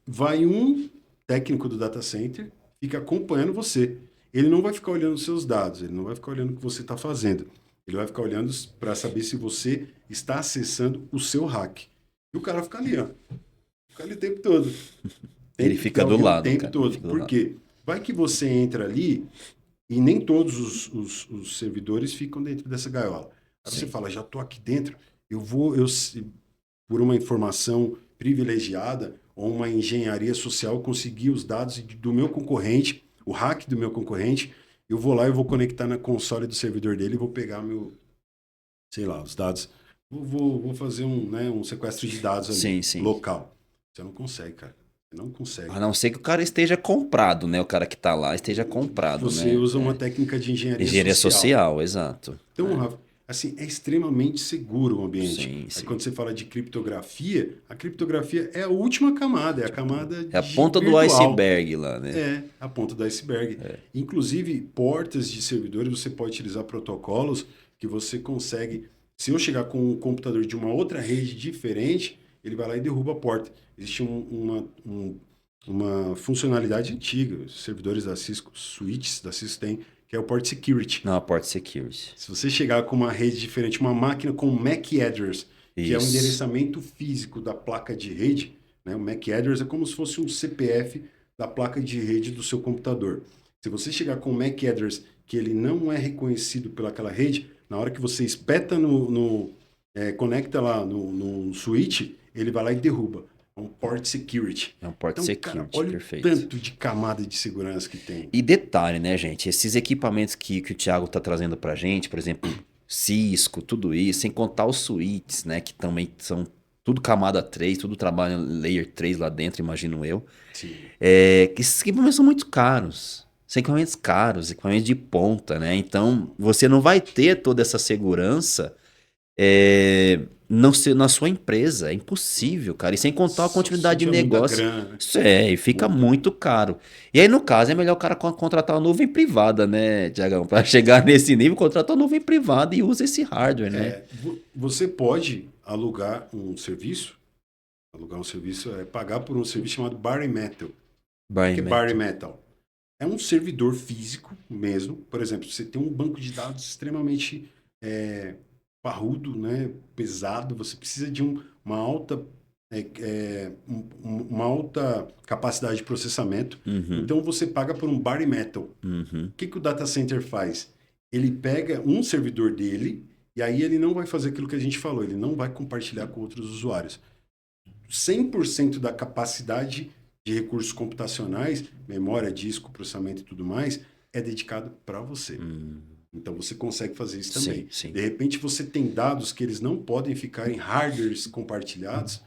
Vai um técnico do data center, fica acompanhando você. Ele não vai ficar olhando os seus dados, ele não vai ficar olhando o que você está fazendo. Ele vai ficar olhando para saber se você está acessando o seu hack. E o cara fica ali, ó. Fica ali o tempo todo. Ele fica do lado. O tempo todo. Por quê? Vai que você entra ali e nem todos os servidores ficam dentro dessa gaiola. Aí você fala, já estou aqui dentro, por uma informação privilegiada ou uma engenharia social, conseguir os dados do meu concorrente, o hack do meu concorrente, eu vou lá e vou conectar na console do servidor dele e vou pegar os dados. Vou fazer um sequestro de dados ali, local. Você não consegue, cara. Você não consegue. A não ser que o cara esteja comprado, né? O cara que está lá esteja comprado, Você usa uma técnica de engenharia social, exato. Então, Rafa, assim, é extremamente seguro o ambiente. Sim. Aí, quando você fala de criptografia, a criptografia é a última camada, é a camada é a ponta virtual. Do iceberg lá, né? É, a ponta do iceberg. Inclusive, portas de servidores, você pode utilizar protocolos que você consegue... Se eu chegar com um computador de uma outra rede diferente, ele vai lá e derruba a porta. Existe uma funcionalidade antiga, os servidores da Cisco, switches da Cisco tem, que é o Port Security. Não, Port Security. Se você chegar com uma rede diferente, uma máquina com MAC address, que é o endereçamento físico da placa de rede, né? O MAC address é como se fosse um CPF da placa de rede do seu computador. Se você chegar com um MAC address que ele não é reconhecido pelaquela rede, na hora que você espeta conecta lá no switch, ele vai lá e derruba. É um Port Security. É um Port Security, cara, olha perfeito. O tanto de camada de segurança que tem. E detalhe, né, gente? Esses equipamentos que o Thiago está trazendo pra gente, por exemplo, Cisco, tudo isso, sem contar os switches, né? Que também são tudo camada 3, tudo trabalha layer 3 lá dentro, imagino eu. Sim. Que esses equipamentos são muito caros. São equipamentos caros, equipamentos de ponta, né? Então, você não vai ter toda essa segurança na sua empresa. É impossível, cara. E sem contar a continuidade de negócio. Isso e fica muito caro. E aí, no caso, é melhor o cara contratar uma nuvem privada, né, Tiagão? Para chegar nesse nível, contratar uma nuvem privada e usa esse hardware, né? Você pode alugar um serviço. Alugar um serviço é pagar por um serviço chamado Bare Metal. O que é Bare Metal? é um servidor físico mesmo. Por exemplo, você tem um banco de dados extremamente parrudo, né, pesado, você precisa de uma alta uma alta capacidade de processamento. Uhum, Então você paga por um bare metal. uhum. O que o data center faz? Ele pega um servidor dele e aí ele não vai fazer aquilo que a gente falou, ele não vai compartilhar com outros usuários. 100% da capacidade de recursos computacionais, memória, disco, processamento e tudo mais, é dedicado para você. Então você consegue fazer isso também. Sim, sim. De repente você tem dados que eles não podem ficar em hardwares compartilhados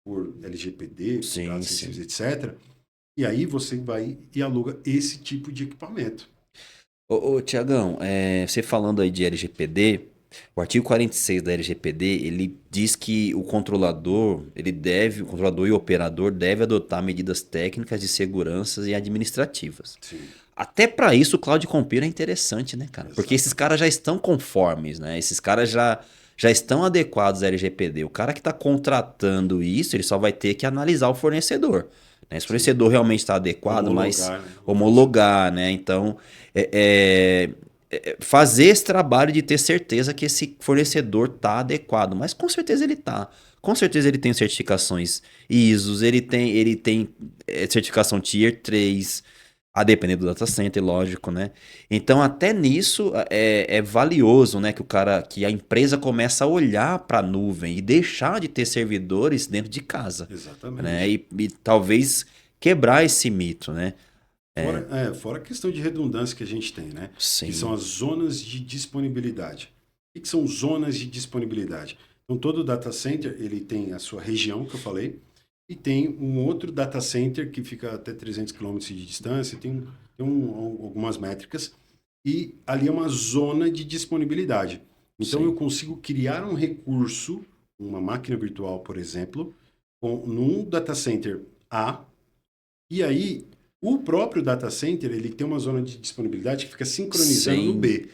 por LGPD, por Sim, dados sim. sensíveis, etc. E aí você vai e aluga esse tipo de equipamento. Ô, Tiagão, você falando aí de LGPD, o artigo 46 da LGPD, ele diz que o controlador e o operador deve adotar medidas técnicas de segurança e administrativas. Sim, Até para isso o Cloud Computing é interessante, né, cara? Porque esses exatamente. caras já estão conformes, né? Esses caras já estão adequados à LGPD. O cara que está contratando isso, ele só vai ter que analisar o fornecedor, né? Se o Sim. fornecedor realmente está adequado, mas Homologar, né? O fornecedor. homologar, né? Então, fazer esse trabalho de ter certeza que esse fornecedor está adequado. Mas com certeza ele está. Com certeza ele tem certificações ISOs, ele tem certificação Tier 3, a depender do data center, lógico, né? Então, até nisso é valioso, né? Que a empresa começa a olhar para a nuvem e deixar de ter servidores dentro de casa, né? Exatamente. E talvez quebrar esse mito, né? Fora a questão de redundância que a gente tem, né? Que são Sim, as zonas de disponibilidade. O que são zonas de disponibilidade? Então, todo data center ele tem a sua região, que eu falei, e tem um outro data center que fica até 300 quilômetros de distância, algumas métricas, e ali é uma zona de disponibilidade. Então, eu sim, consigo criar um recurso, uma máquina virtual, por exemplo, num data center A, e aí o próprio data center ele tem uma zona de disponibilidade que fica sincronizando no sem, B.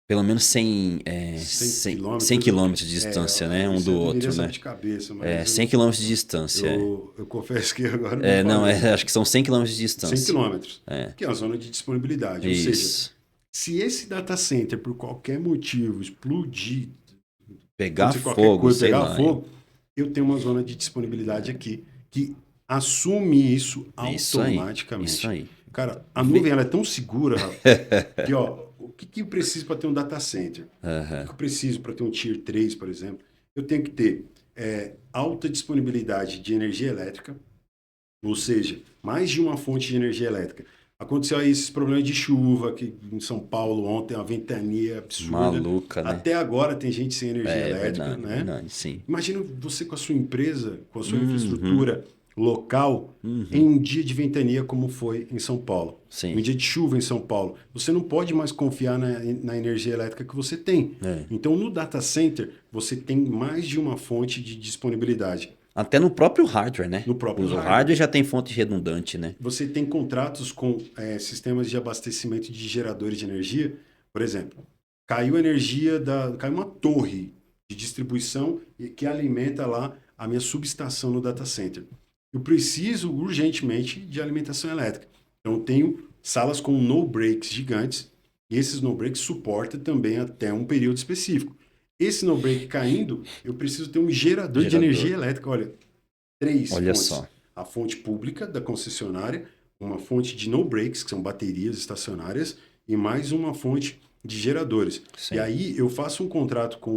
pelo menos 100, 100 100 quilômetros, quilômetros de distância, né? Um isso do eu deveria outro, saber né? de cabeça, mas 100 quilômetros de distância. eu confesso que agora me Não, falhou. acho que são 100 quilômetros de 100 distância. quilômetros, É, que é a zona de disponibilidade. Ou seja, isso. se esse data center, por qualquer motivo, explodir, Pegar acontecer qualquer fogo, coisa, sei pegar lá, hein? fogo, eu tenho uma zona de disponibilidade aqui que assume isso Isso aí, isso automaticamente. aí. Cara, a Vê- nuvem ela é tão segura, Rafa, que ó, o que, que eu preciso para ter um data center? O que, Aham. que eu preciso para ter um Tier 3, por exemplo? Eu tenho que ter alta disponibilidade de energia elétrica, ou seja, mais de uma fonte de energia elétrica. Aconteceu aí esses problemas de chuva aqui em São Paulo ontem, uma ventania absurda. Maluca, né? Até agora tem gente sem energia elétrica, É né? verdade, sim. Imagina você com a sua empresa, com a sua Uhum, infraestrutura local, em uhum, um dia de ventania como foi em São Paulo. Um sim. dia de chuva em São Paulo. Você não pode mais confiar na energia elétrica que você tem. É. Então, no data center, você tem mais de uma fonte de disponibilidade Até no próprio hardware, né? no próprio O hardware. hardware já tem fonte redundante, né? Você tem contratos com sistemas de abastecimento de geradores de energia. Por exemplo, caiu uma torre de distribuição que alimenta lá a minha subestação no data center. Eu preciso urgentemente de alimentação elétrica. Então, eu tenho salas com no-breaks gigantes, e esses no-breaks suportam também até um período específico. Esse no-break caindo, eu preciso ter um gerador de Gerador. energia elétrica. Olha, três Olha fontes. só. A fonte pública da concessionária, uma fonte de no-breaks, que são baterias estacionárias, e mais uma fonte de geradores. E Sim. aí eu faço um contrato com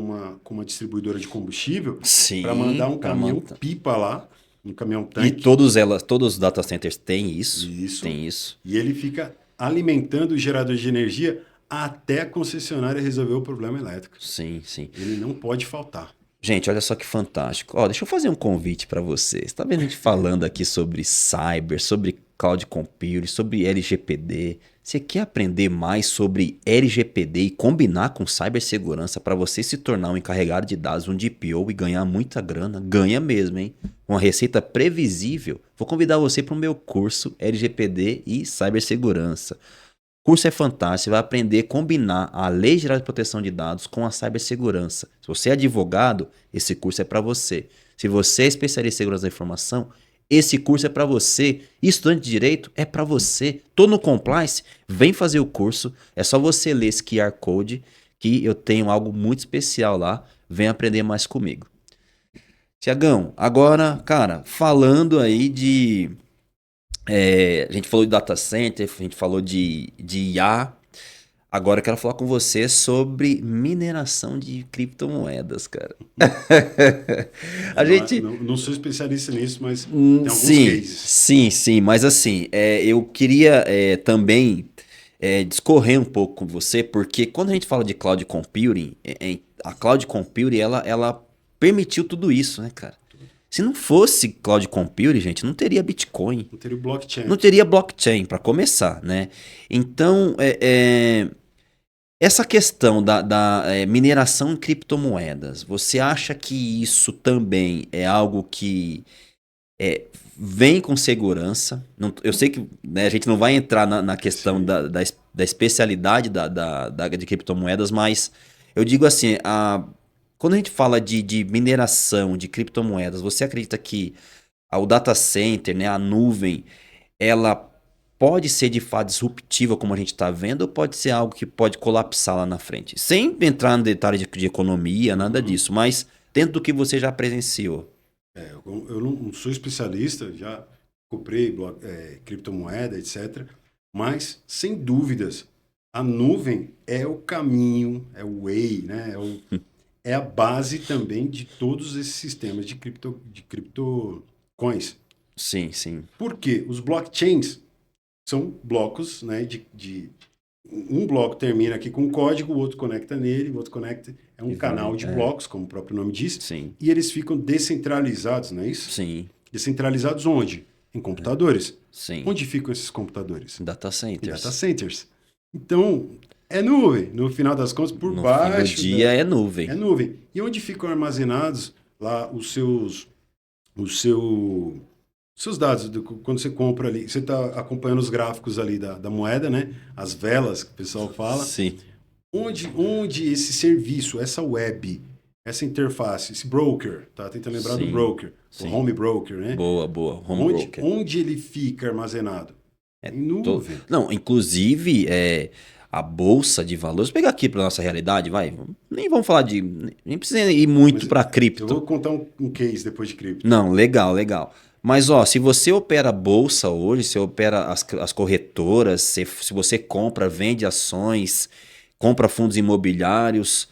uma distribuidora de combustível para mandar Sim, um para caminhão montar. pipa lá, um caminhão E tanque, todos os data centers têm isso. isso, Tem isso. e ele fica alimentando o gerador de energia até a concessionária resolver o problema elétrico. Sim, sim. Ele não pode faltar. Gente, olha só que fantástico. Ó, deixa eu fazer um convite para vocês. Tá vendo a gente falando aqui sobre cyber, sobre cloud computing, sobre LGPD? Você quer aprender mais sobre LGPD e combinar com cibersegurança para você se tornar um encarregado de dados, um DPO e ganhar muita grana? Ganha mesmo, hein? Uma receita previsível. Vou convidar você para o meu curso LGPD e cibersegurança. O curso é fantástico, você vai aprender a combinar a Lei Geral de Proteção de Dados com a cibersegurança. Se você é advogado, esse curso é para você. Se você é especialista em segurança da informação, Esse curso é para você. Estudante de direito é para você. Tô no compliance, vem fazer o curso. É só você ler esse QR Code que eu tenho algo muito especial lá. Vem aprender mais comigo. Tiagão, agora, cara, falando aí de. A gente falou de data center, a gente falou de IA. Agora eu quero falar com você sobre mineração de criptomoedas, cara. A gente. Não sou especialista nisso, mas tem alguns Sim, cases. sim, sim. Mas assim, eu queria também discorrer um pouco com você, porque quando a gente fala de cloud computing, a cloud computing, ela permitiu tudo isso, né, cara? Se não fosse cloud computing, gente, não teria Bitcoin. Não teria o blockchain. Não teria blockchain, para começar, né? Então, essa questão da mineração em criptomoedas, você acha que isso também é algo que vem com segurança? Eu sei que, né, a gente não vai entrar na questão da especialidade de criptomoedas, mas eu digo assim, quando a gente fala de mineração de criptomoedas, você acredita que o data center, né, a nuvem, ela pode ser de fato disruptiva, como a gente está vendo, ou pode ser algo que pode colapsar lá na frente? Sem entrar no detalhe de economia, nada disso, mas dentro do que você já presenciou. Eu não sou especialista, já comprei criptomoeda, etc. Mas, sem dúvidas, a nuvem é o caminho, é o way, né? É a base também de todos esses sistemas de criptocoins. Sim, sim. Por quê? Os blockchains são blocos, né? Um bloco termina aqui com um código, o outro conecta nele, o outro conecta. É um canal de blocos, como o próprio nome diz. Sim. E eles ficam descentralizados, não é isso? Sim. Descentralizados onde? Em computadores. Sim. Onde ficam esses computadores? Data centers. Em data centers. Então, é nuvem. No final das contas, por no baixo... fim do dia é nuvem. É nuvem. E onde ficam armazenados lá os seus dados, quando você compra ali, você está acompanhando os gráficos ali da moeda, né? As velas que o pessoal fala. Sim. Onde esse serviço, essa web, essa interface, esse broker, tá tentando lembrar do broker, o home broker, né? Boa, home broker. Onde ele fica armazenado? Em nuvem. Não, inclusive, a bolsa de valores, vou pegar aqui para nossa realidade, vai, nem vamos falar nem precisa ir muito para cripto. Eu vou contar um case depois de cripto. Não, legal. Mas, ó, se você opera bolsa hoje, se opera as corretoras, se você compra, vende ações, compra fundos imobiliários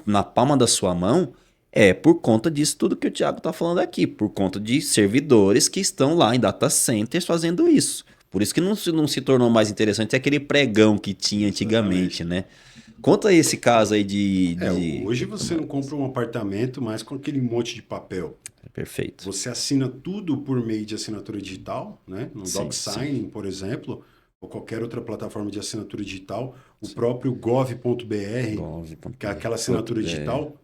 na palma da sua mão, é por conta disso tudo que o Thiago está falando aqui, por conta de servidores que estão lá em data centers fazendo isso. Por isso que não se tornou mais interessante aquele pregão que tinha antigamente, né? Conta esse caso aí hoje você não compra um apartamento mais com aquele monte de papel. Perfeito. Você assina tudo por meio de assinatura digital, né? No DocSign, por exemplo, ou qualquer outra plataforma de assinatura digital. O próprio gov.br, que é aquela assinatura digital,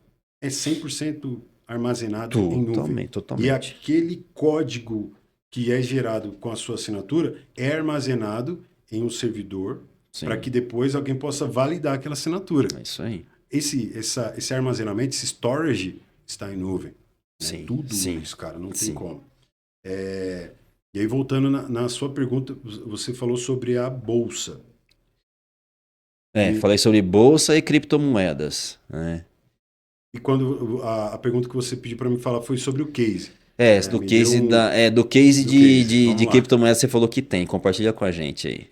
é 100% armazenado em nuvem. Totalmente. E aquele código que é gerado com a sua assinatura é armazenado em um servidor para que depois alguém possa validar aquela assinatura. É isso aí. Esse armazenamento, esse storage está em nuvem. Sim, Tudo isso, cara, não tem como. E aí, voltando na sua pergunta, você falou sobre a bolsa. Falei sobre bolsa e criptomoedas, né? E quando a pergunta que você pediu para mim falar foi sobre o case. Do case de criptomoedas você falou que tem. Compartilha com a gente aí.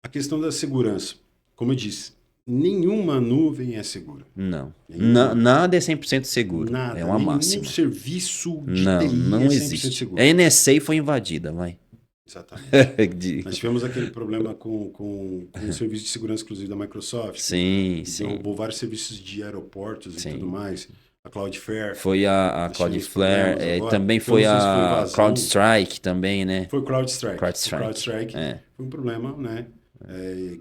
A questão da segurança. Como eu disse, nenhuma nuvem é segura. Não. Nada é 100% seguro. Nada. É uma máxima. Nenhum serviço de TI não é 100% existe. seguro. A NSA foi invadida, vai. Exatamente. Nós tivemos aquele problema com o serviço de segurança, inclusive, da Microsoft. Sim. Derrubou vários serviços de aeroportos e tudo mais. A Cloudflare. Foi a Cloudflare. Também foi a CrowdStrike também, né? Foi o CrowdStrike. Foi um problema, né?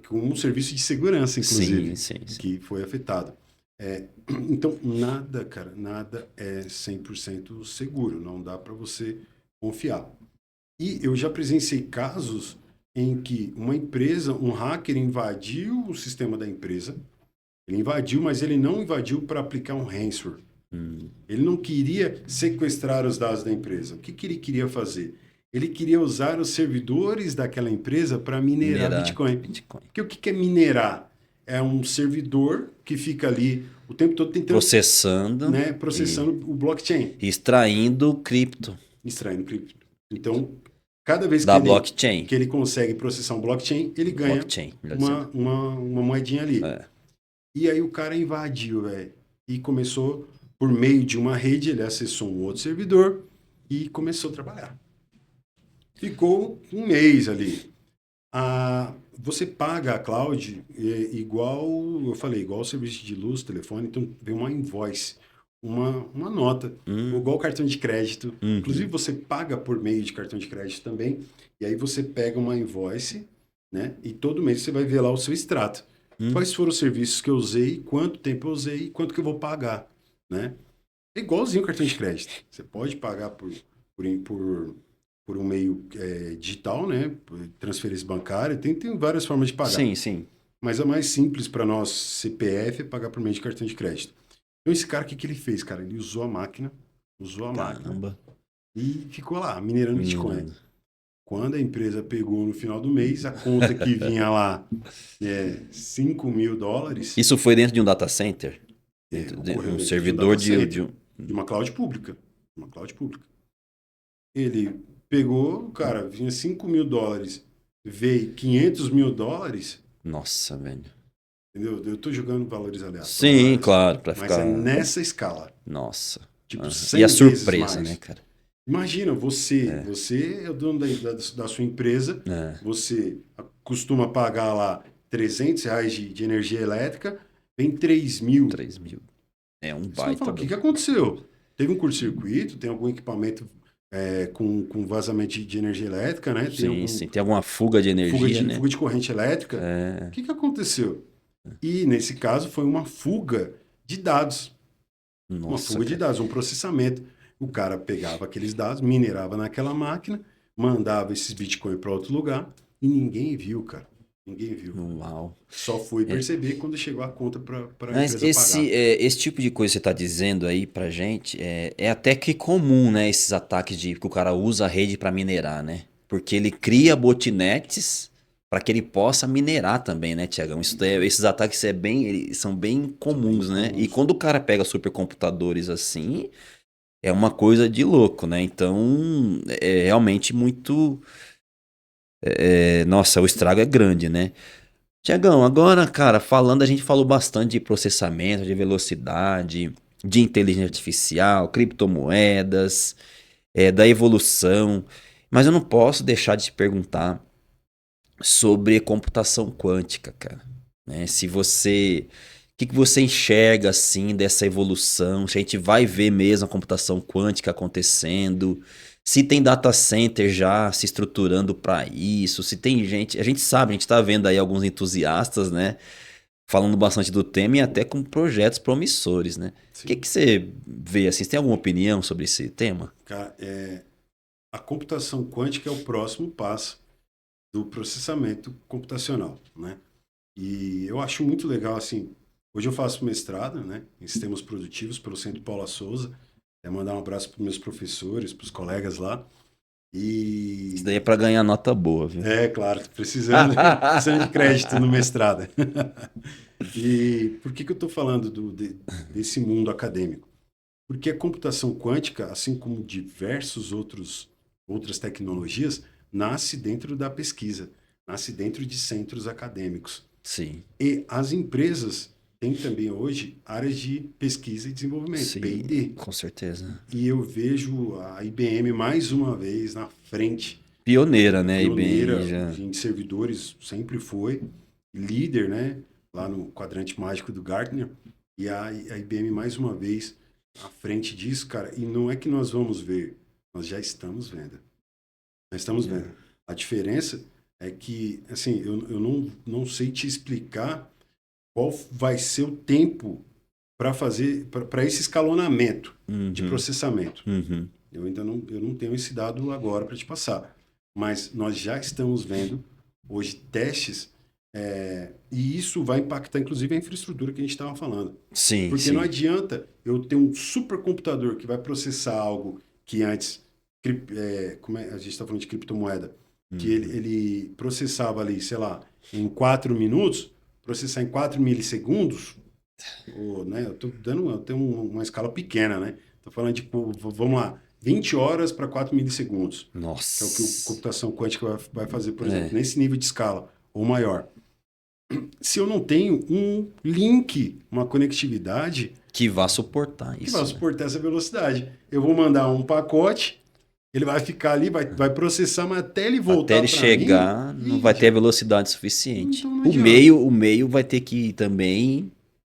Com um serviço de segurança, inclusive, que foi afetado. Então, nada é 100% seguro. Não dá para você confiar. E eu já presenciei casos em que uma empresa, um hacker invadiu o sistema da empresa. Ele invadiu, mas ele não invadiu para aplicar um ransomware. Ele não queria sequestrar os dados da empresa. O que, que ele queria fazer? Ele queria usar os servidores daquela empresa para minerar Bitcoin. Porque o que, que é minerar? É um servidor que fica ali o tempo todo tentando... Processando. Né, processando o blockchain. Extraindo cripto. Extraindo cripto. Então, cada vez da blockchain. que ele consegue processar um blockchain, ele ganha uma moedinha ali. E aí o cara invadiu, velho. E começou, por meio de uma rede, ele acessou um outro servidor e começou a trabalhar. Ficou um mês ali. Você paga a cloud igual, eu falei, igual o serviço de luz, telefone, então vem uma invoice, uma nota, igual cartão de crédito. Inclusive você paga por meio de cartão de crédito também, e aí você pega uma invoice, né? E todo mês você vai ver lá o seu extrato. Quais foram os serviços que eu usei, quanto tempo eu usei e quanto que eu vou pagar, né? É igualzinho o cartão de crédito. Você pode pagar por um meio digital, né? Transferência bancária, tem várias formas de pagar. Sim, sim. Mas a mais simples para nós, CPF, é pagar por meio de cartão de crédito. Então esse cara, o que ele fez, cara? Ele usou a máquina e ficou lá, minerando Bitcoin. Quando a empresa pegou no final do mês, a conta que vinha lá $5 mil. Isso foi dentro de um data center? Um servidor de uma cloud pública. Uma cloud pública. Ele pegou, cara, vinha $5 mil, veio $500 mil. Nossa, velho. Entendeu? Eu tô jogando valores aleatórios. Sim, claro, para mas ficar... é nessa escala. Nossa. Tipo, 100 e a vezes surpresa, mais. né, cara? Imagina, você é o dono da sua empresa, você costuma pagar lá R$300 de energia elétrica, vem 3 mil. 3 mil. É um Você baita. fala, o que aconteceu? Teve um curto-circuito? Tem algum equipamento com vazamento de energia elétrica, né? Sim. Tem alguma fuga de energia, né? Fuga de corrente elétrica. O que aconteceu? E, nesse caso, foi uma fuga de dados. Nossa, uma fuga de dados, um processamento. O cara pegava aqueles dados, minerava naquela máquina, mandava esses Bitcoin para outro lugar e ninguém viu, cara. Ninguém viu. Uau. Só foi perceber quando chegou a conta para a empresa pagar. Esse tipo de coisa que você está dizendo aí pra gente é até que comum, né? Esses ataques que o cara usa a rede para minerar, né? Porque ele cria botnets para que ele possa minerar também, né, Tiagão? Esses ataques são bem comuns, né? E quando o cara pega supercomputadores assim, é uma coisa de louco, né? Então, é realmente muito... nossa, o estrago é grande, né? Tiagão, agora, cara, a gente falou bastante de processamento, de velocidade, de inteligência artificial, criptomoedas, da evolução, mas eu não posso deixar de te perguntar sobre computação quântica, cara. Né? O que você enxerga, assim, dessa evolução? Se a gente vai ver mesmo a computação quântica acontecendo? Se tem data center já se estruturando para isso? Se tem gente... A gente sabe, a gente está vendo aí alguns entusiastas, né? Falando bastante do tema e até com projetos promissores, né? O que você vê, assim? Você tem alguma opinião sobre esse tema? Cara, a computação quântica é o próximo passo do processamento computacional, né? E eu acho muito legal, assim, hoje eu faço mestrado, né, em sistemas produtivos pelo Centro Paula Souza, mandar um abraço para os meus professores, para os colegas lá, e... Isso daí é para ganhar nota boa, viu? Claro, precisando de crédito no mestrado. E por que eu estou falando desse mundo acadêmico? Porque a computação quântica, assim como diversos outras tecnologias, nasce dentro da pesquisa, nasce dentro de centros acadêmicos. Sim. E as empresas têm também hoje áreas de pesquisa e desenvolvimento, P&D. Com certeza. E eu vejo a IBM mais uma vez na frente. Pioneira, né? Pioneira IBM já. em servidores, sempre foi. Líder, né? Lá no quadrante mágico do Gartner. E a IBM mais uma vez à frente disso, cara. E não é que nós vamos ver, nós já estamos vendo. Nós estamos vendo. A diferença é que, assim, eu não sei te explicar qual vai ser o tempo para esse escalonamento de processamento. Eu ainda não tenho esse dado agora para te passar. Mas nós já estamos vendo hoje testes E isso vai impactar, inclusive, a infraestrutura que a gente estava falando. Sim, Porque não sim. adianta eu ter um supercomputador que vai processar algo que antes, a gente está falando de criptomoeda, que Uhum. ele processava ali, sei lá, em 4 minutos, processar em 4 milissegundos, ou, né, eu tenho uma escala pequena, né? Estou falando de, pô, vamos lá, 20 horas para 4 milissegundos, que é o que a Nossa. computação quântica vai fazer, por exemplo, É. nesse nível de escala, ou maior. Se eu não tenho um link, uma conectividade Que vá suportar que vai isso, né? suportar essa velocidade, eu vou mandar um pacote, ele vai ficar ali, vai processar, mas até ele Até voltar ele para mim, chegar, não vai ter a ide. velocidade suficiente. Então não O adianta. meio, o meio vai ter que também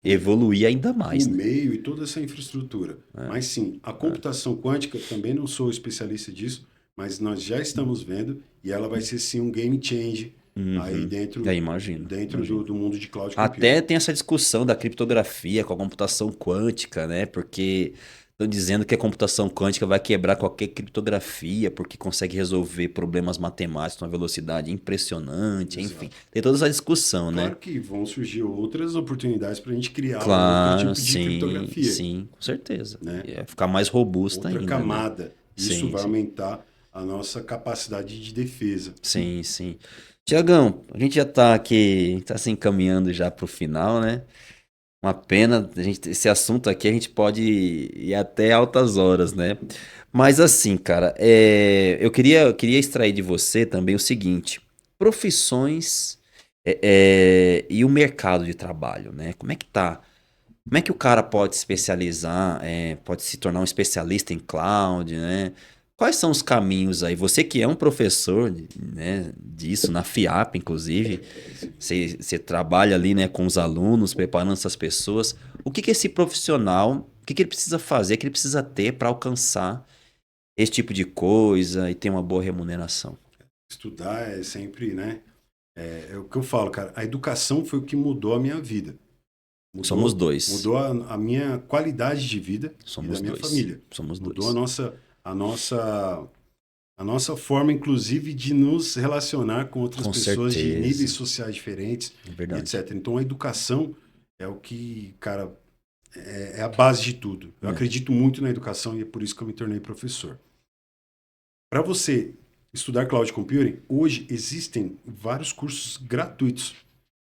evoluir ainda O mais, né? meio e toda essa infraestrutura. Mas sim, a computação quântica, também não sou especialista disso, mas nós já estamos vendo e ela vai ser sim um game change aí Uhum. É, imagino, dentro imagino. do mundo de cloud Até computing. tem essa discussão da criptografia com a computação quântica, né? Porque estão dizendo que a computação quântica vai quebrar qualquer criptografia, porque consegue resolver problemas matemáticos com uma velocidade impressionante, enfim. Exato. Tem toda essa discussão, né? Claro que vão surgir outras oportunidades para a gente criar outro Claro, tipo de sim, criptografia, sim, com certeza. né? E é ficar mais robusta Outra ainda, né? camada. Isso Sim, vai sim. aumentar a nossa capacidade de defesa. Sim, sim. Tiagão, a gente já tá aqui, tá se encaminhando já pro final, né? Uma pena, esse assunto aqui a gente pode ir até altas horas, né? Mas assim, cara, eu queria extrair de você também o seguinte: profissões e o mercado de trabalho, né? Como é que tá? Como é que o cara pode se especializar, pode se tornar um especialista em cloud, né? Quais são os caminhos aí? Você que é um professor, né, disso, na FIAP, inclusive, você trabalha ali, né, com os alunos, preparando essas pessoas. O que que esse profissional, o que que ele precisa fazer, que ele precisa ter para alcançar esse tipo de coisa e ter uma boa remuneração? Estudar é sempre, né? É o que eu falo, cara. A educação foi o que mudou a minha vida. Somos Mudou, dois. mudou a minha qualidade de vida e da Somos minha dois. família. Somos Mudou dois. a nossa, a nossa forma, inclusive, de nos relacionar com outras Com pessoas de níveis certeza. sociais diferentes É e verdade. etc. Então, a educação é o que, cara, é a base de tudo. Eu É. acredito muito na educação e é por isso que eu me tornei professor. Para você estudar cloud computing, hoje existem vários cursos gratuitos.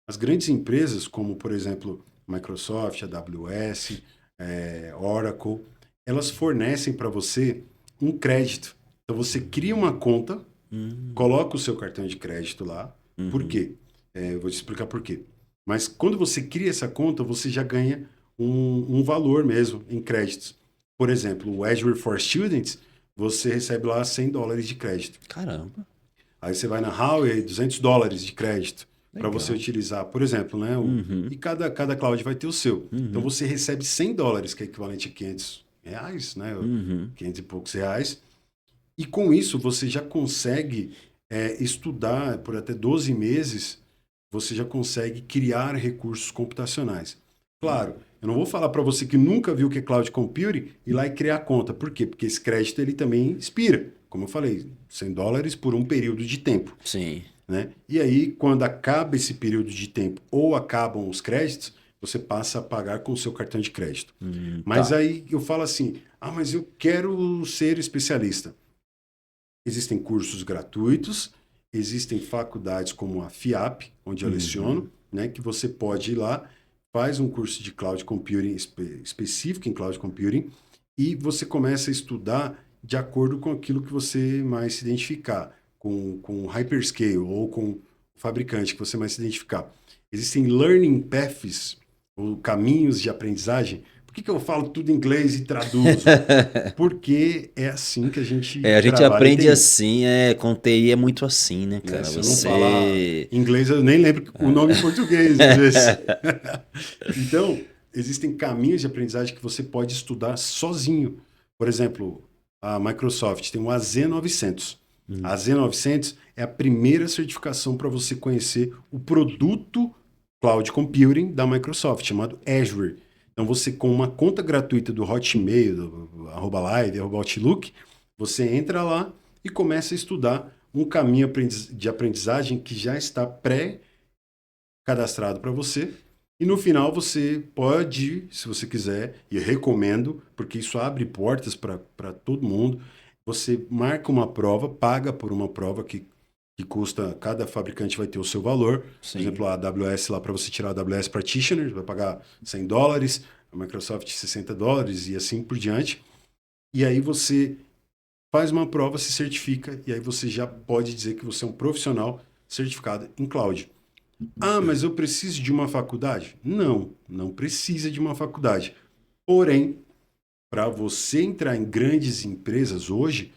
As grandes empresas, como por exemplo Microsoft, AWS, Oracle, elas fornecem para você um crédito. Então você cria uma conta, Hum, coloca o seu cartão de crédito lá. Por uhum. quê? Eu vou te explicar por quê. Mas quando você cria essa conta, você já ganha um valor mesmo em créditos. Por exemplo, o Azure for Students, você recebe lá US$ 100 de crédito. Caramba, Aí você vai na Huawei, US$ 200 de crédito para você legal. utilizar, por exemplo, né? E Uhum, cada cloud vai ter o seu. Então uhum, você recebe US$ 100, que é equivalente a R$ 500, né? uhum. 500 e poucos reais. E com isso você já consegue estudar por até 12 meses, você já consegue criar recursos computacionais. Claro, eu não vou falar para você que nunca viu o que é cloud computing ir lá e criar conta. Por quê? Porque esse crédito ele também expira. Como eu falei, US$ 100 por um período de tempo. Sim. Né? E aí, quando acaba esse período de tempo ou acabam os créditos, você passa a pagar com o seu cartão de crédito. Mas Tá. aí eu falo assim: ah, mas eu quero ser especialista. Existem cursos gratuitos, existem faculdades como a FIAP, onde eu Uhum. leciono, né, que você pode ir lá, faz um curso de cloud computing específico em cloud computing e você começa a estudar de acordo com aquilo que você mais se identificar, com o hyperscale ou com o fabricante que você mais se identificar. Existem learning paths, ou caminhos de aprendizagem. Por que eu falo tudo em inglês e traduzo? Porque é assim que a gente A gente trabalha em aprende TI. assim, com TI é muito assim, né, Né? cara? Se eu não falar Você. inglês, eu nem lembro o nome em português, às vezes. Então, existem caminhos de aprendizagem que você pode estudar sozinho. Por exemplo, a Microsoft tem o AZ900. A Hum, AZ900 é a primeira certificação para você conhecer o produto cloud computing da Microsoft, chamado Azure. Então, você com uma conta gratuita do Hotmail, do @live, @outlook, você entra lá e começa a estudar um caminho de aprendizagem que já está cadastrado para você. E no final você pode, se você quiser, e eu recomendo, porque isso abre portas para todo mundo, você marca uma prova, paga por uma prova que custa, cada fabricante vai ter o seu valor. Sim. Por exemplo, a AWS lá, para você tirar a AWS Practitioner, vai pagar $100, a Microsoft $60 e assim por diante. E aí você faz uma prova, se certifica, e aí você já pode dizer que você é um profissional certificado em cloud. Ah, mas eu preciso de uma faculdade? Não, não precisa de uma faculdade. Porém, para você entrar em grandes empresas hoje,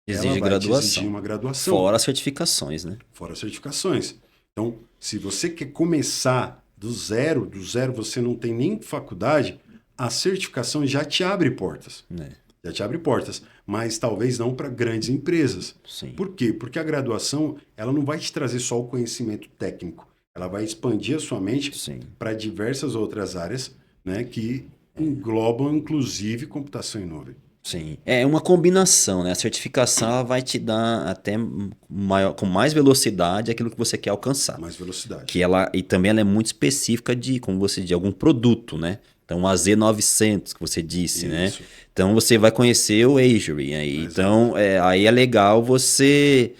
ela Exige vai te graduação. exigir uma graduação. Fora as certificações, né? Fora as certificações. Então, se você quer começar do zero você não tem nem faculdade, a certificação já te abre portas. Já te abre portas, mas talvez não para grandes empresas. Sim. Por quê? Porque a graduação, ela não vai te trazer só o conhecimento técnico. Ela vai expandir a sua mente para diversas outras áreas, né, que englobam, inclusive, computação em nuvem. Sim, é uma combinação, né? A certificação ela vai te dar até maior, com mais velocidade aquilo que você quer alcançar. Mais velocidade. E também ela é muito específica de, como você diz, de algum produto, né? Então, o AZ900 que você disse, né? Então, você vai conhecer o Azure. Aí. Então, aí é legal você...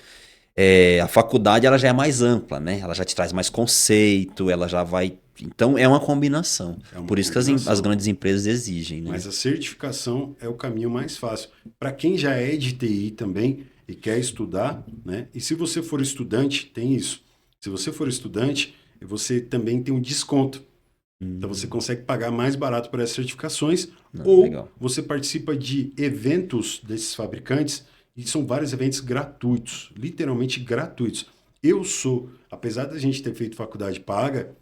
a faculdade ela já é mais ampla, né? Ela já te traz mais conceito, ela já vai... Então, é uma combinação. Por isso que as grandes empresas exigem, né? Mas a certificação é o caminho mais fácil. Para quem já é de TI também e quer estudar, né? E se você for estudante, tem isso. Se você for estudante, você também tem um desconto. Então, você consegue pagar mais barato por essas certificações. Ou você participa de eventos desses fabricantes, e são vários eventos gratuitos, literalmente gratuitos. Apesar da gente ter feito faculdade paga,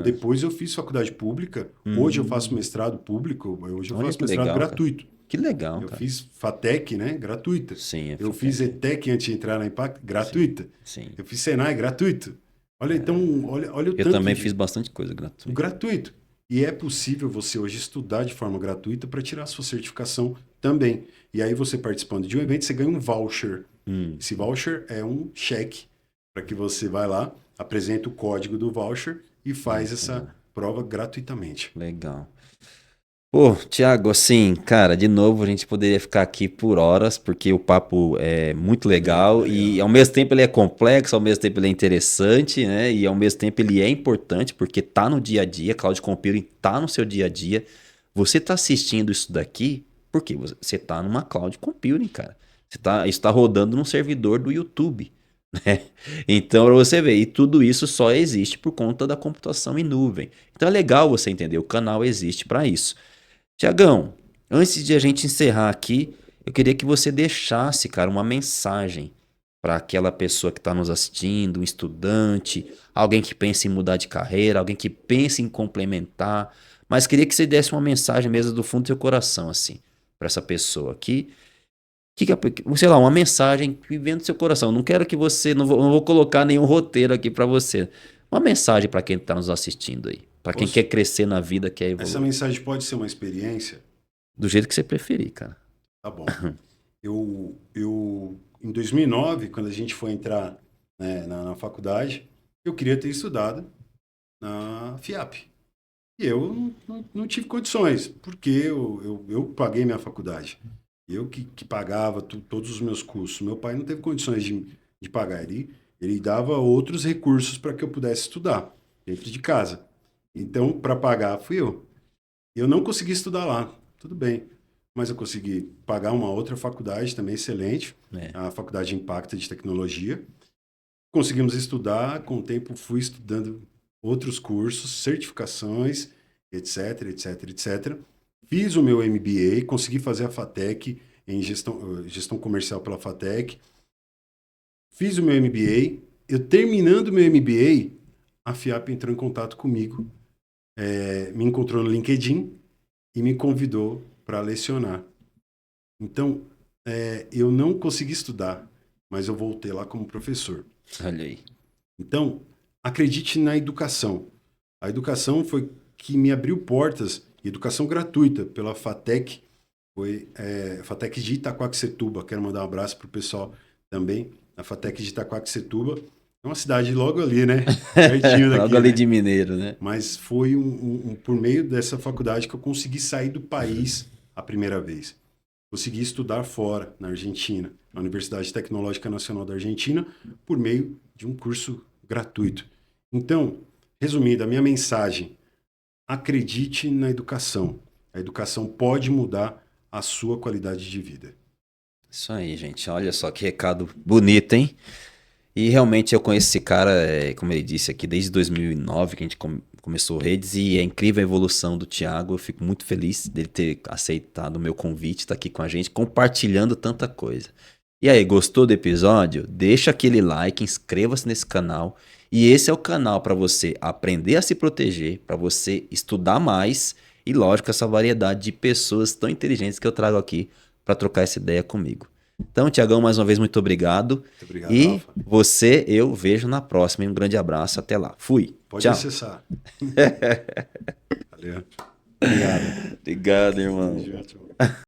depois eu fiz faculdade pública, hoje eu faço mestrado público, hoje eu faço mestrado gratuito. Cara. Que legal, Eu fiz FATEC, né? Gratuita. Sim, eu fiz ETEC antes de entrar na Impact, gratuita. Sim. Eu fiz Senai, gratuito. Olha, então, olha o tanto. Eu também fiz bastante coisa gratuita. Gratuito. E é possível você hoje estudar de forma gratuita para tirar a sua certificação também. E aí você participando de um evento, você ganha um voucher. Esse voucher é um cheque para que você vai lá, apresenta o código do voucher e faz essa prova gratuitamente. Legal. Pô, Thiago, assim, cara, de novo a gente poderia ficar aqui por horas, porque o papo é muito legal e ao mesmo tempo ele é complexo, ao mesmo tempo ele é interessante, né? E ao mesmo tempo ele é importante porque tá no dia a dia, cloud computing tá no seu dia a dia. Você tá assistindo isso daqui porque você tá numa cloud computing, cara. Isso tá rodando num servidor do YouTube, né? Então, para você ver, e tudo isso só existe por conta da computação em nuvem. Então é legal você entender, o canal existe para isso. Tiagão, antes de a gente encerrar aqui, eu queria que você deixasse, cara, uma mensagem para aquela pessoa que está nos assistindo, um estudante, alguém que pensa em mudar de carreira, alguém que pensa em complementar, mas queria que você desse uma mensagem mesmo do fundo do seu coração, assim, para essa pessoa aqui. Sei lá, uma mensagem que vem do seu coração. Não quero que você, não vou colocar nenhum roteiro aqui para você. Uma mensagem para quem está nos assistindo aí. Para quem quer crescer na vida, quer evoluir. Essa mensagem pode ser uma experiência? Do jeito que você preferir, cara. Tá bom. Em 2009, quando a gente foi entrar, né, na faculdade, eu queria ter estudado na FIAP. E eu não tive condições, porque eu paguei minha faculdade. Eu que pagava todos os meus cursos. Meu pai não teve condições de pagar. Ele dava outros recursos para que eu pudesse estudar dentro de casa. Então, para pagar, fui eu. Eu não consegui estudar lá, tudo bem. Mas eu consegui pagar uma outra faculdade também excelente, a Faculdade de Impacto de Tecnologia. Conseguimos estudar, com o tempo fui estudando outros cursos, certificações, etc, etc, etc. Fiz o meu MBA, consegui fazer a FATEC em gestão comercial pela FATEC. Fiz o meu MBA. Eu terminando o meu MBA, a FIAP entrou em contato comigo, me encontrou no LinkedIn e me convidou para lecionar. Então, eu não consegui estudar, mas eu voltei lá como professor. Olha aí. Então, acredite na educação. A educação foi que me abriu portas, educação gratuita pela FATEC, foi FATEC de Itaquaquecetuba. Quero mandar um abraço para o pessoal também, a FATEC de Itaquaquecetuba, É uma cidade logo ali, né? Pertinho daqui, Logo ali né? de Mineiro, né? Mas foi por meio dessa faculdade que eu consegui sair do país a primeira vez. Consegui estudar fora, na Argentina, na Universidade Tecnológica Nacional da Argentina, por meio de um curso gratuito. Então, resumindo, a minha mensagem: acredite na educação. A educação pode mudar a sua qualidade de vida. Isso aí, gente. Olha só que recado bonito, hein? E realmente eu conheço esse cara, como ele disse aqui, desde 2009 que a gente começou Redes, e é incrível a evolução do Thiago. Eu fico muito feliz dele ter aceitado o meu convite, estar aqui com a gente, compartilhando tanta coisa. E aí, gostou do episódio? Deixa aquele like, inscreva-se nesse canal. E esse é o canal para você aprender a se proteger, para você estudar mais e, lógico, essa variedade de pessoas tão inteligentes que eu trago aqui para trocar essa ideia comigo. Então, Tiagão, mais uma vez, muito obrigado. Muito obrigado, E Rafa. você, eu vejo na próxima. Um grande abraço, até lá. Fui. Pode Tchau. acessar. Valeu. Obrigado. Obrigado, irmão. Tchau.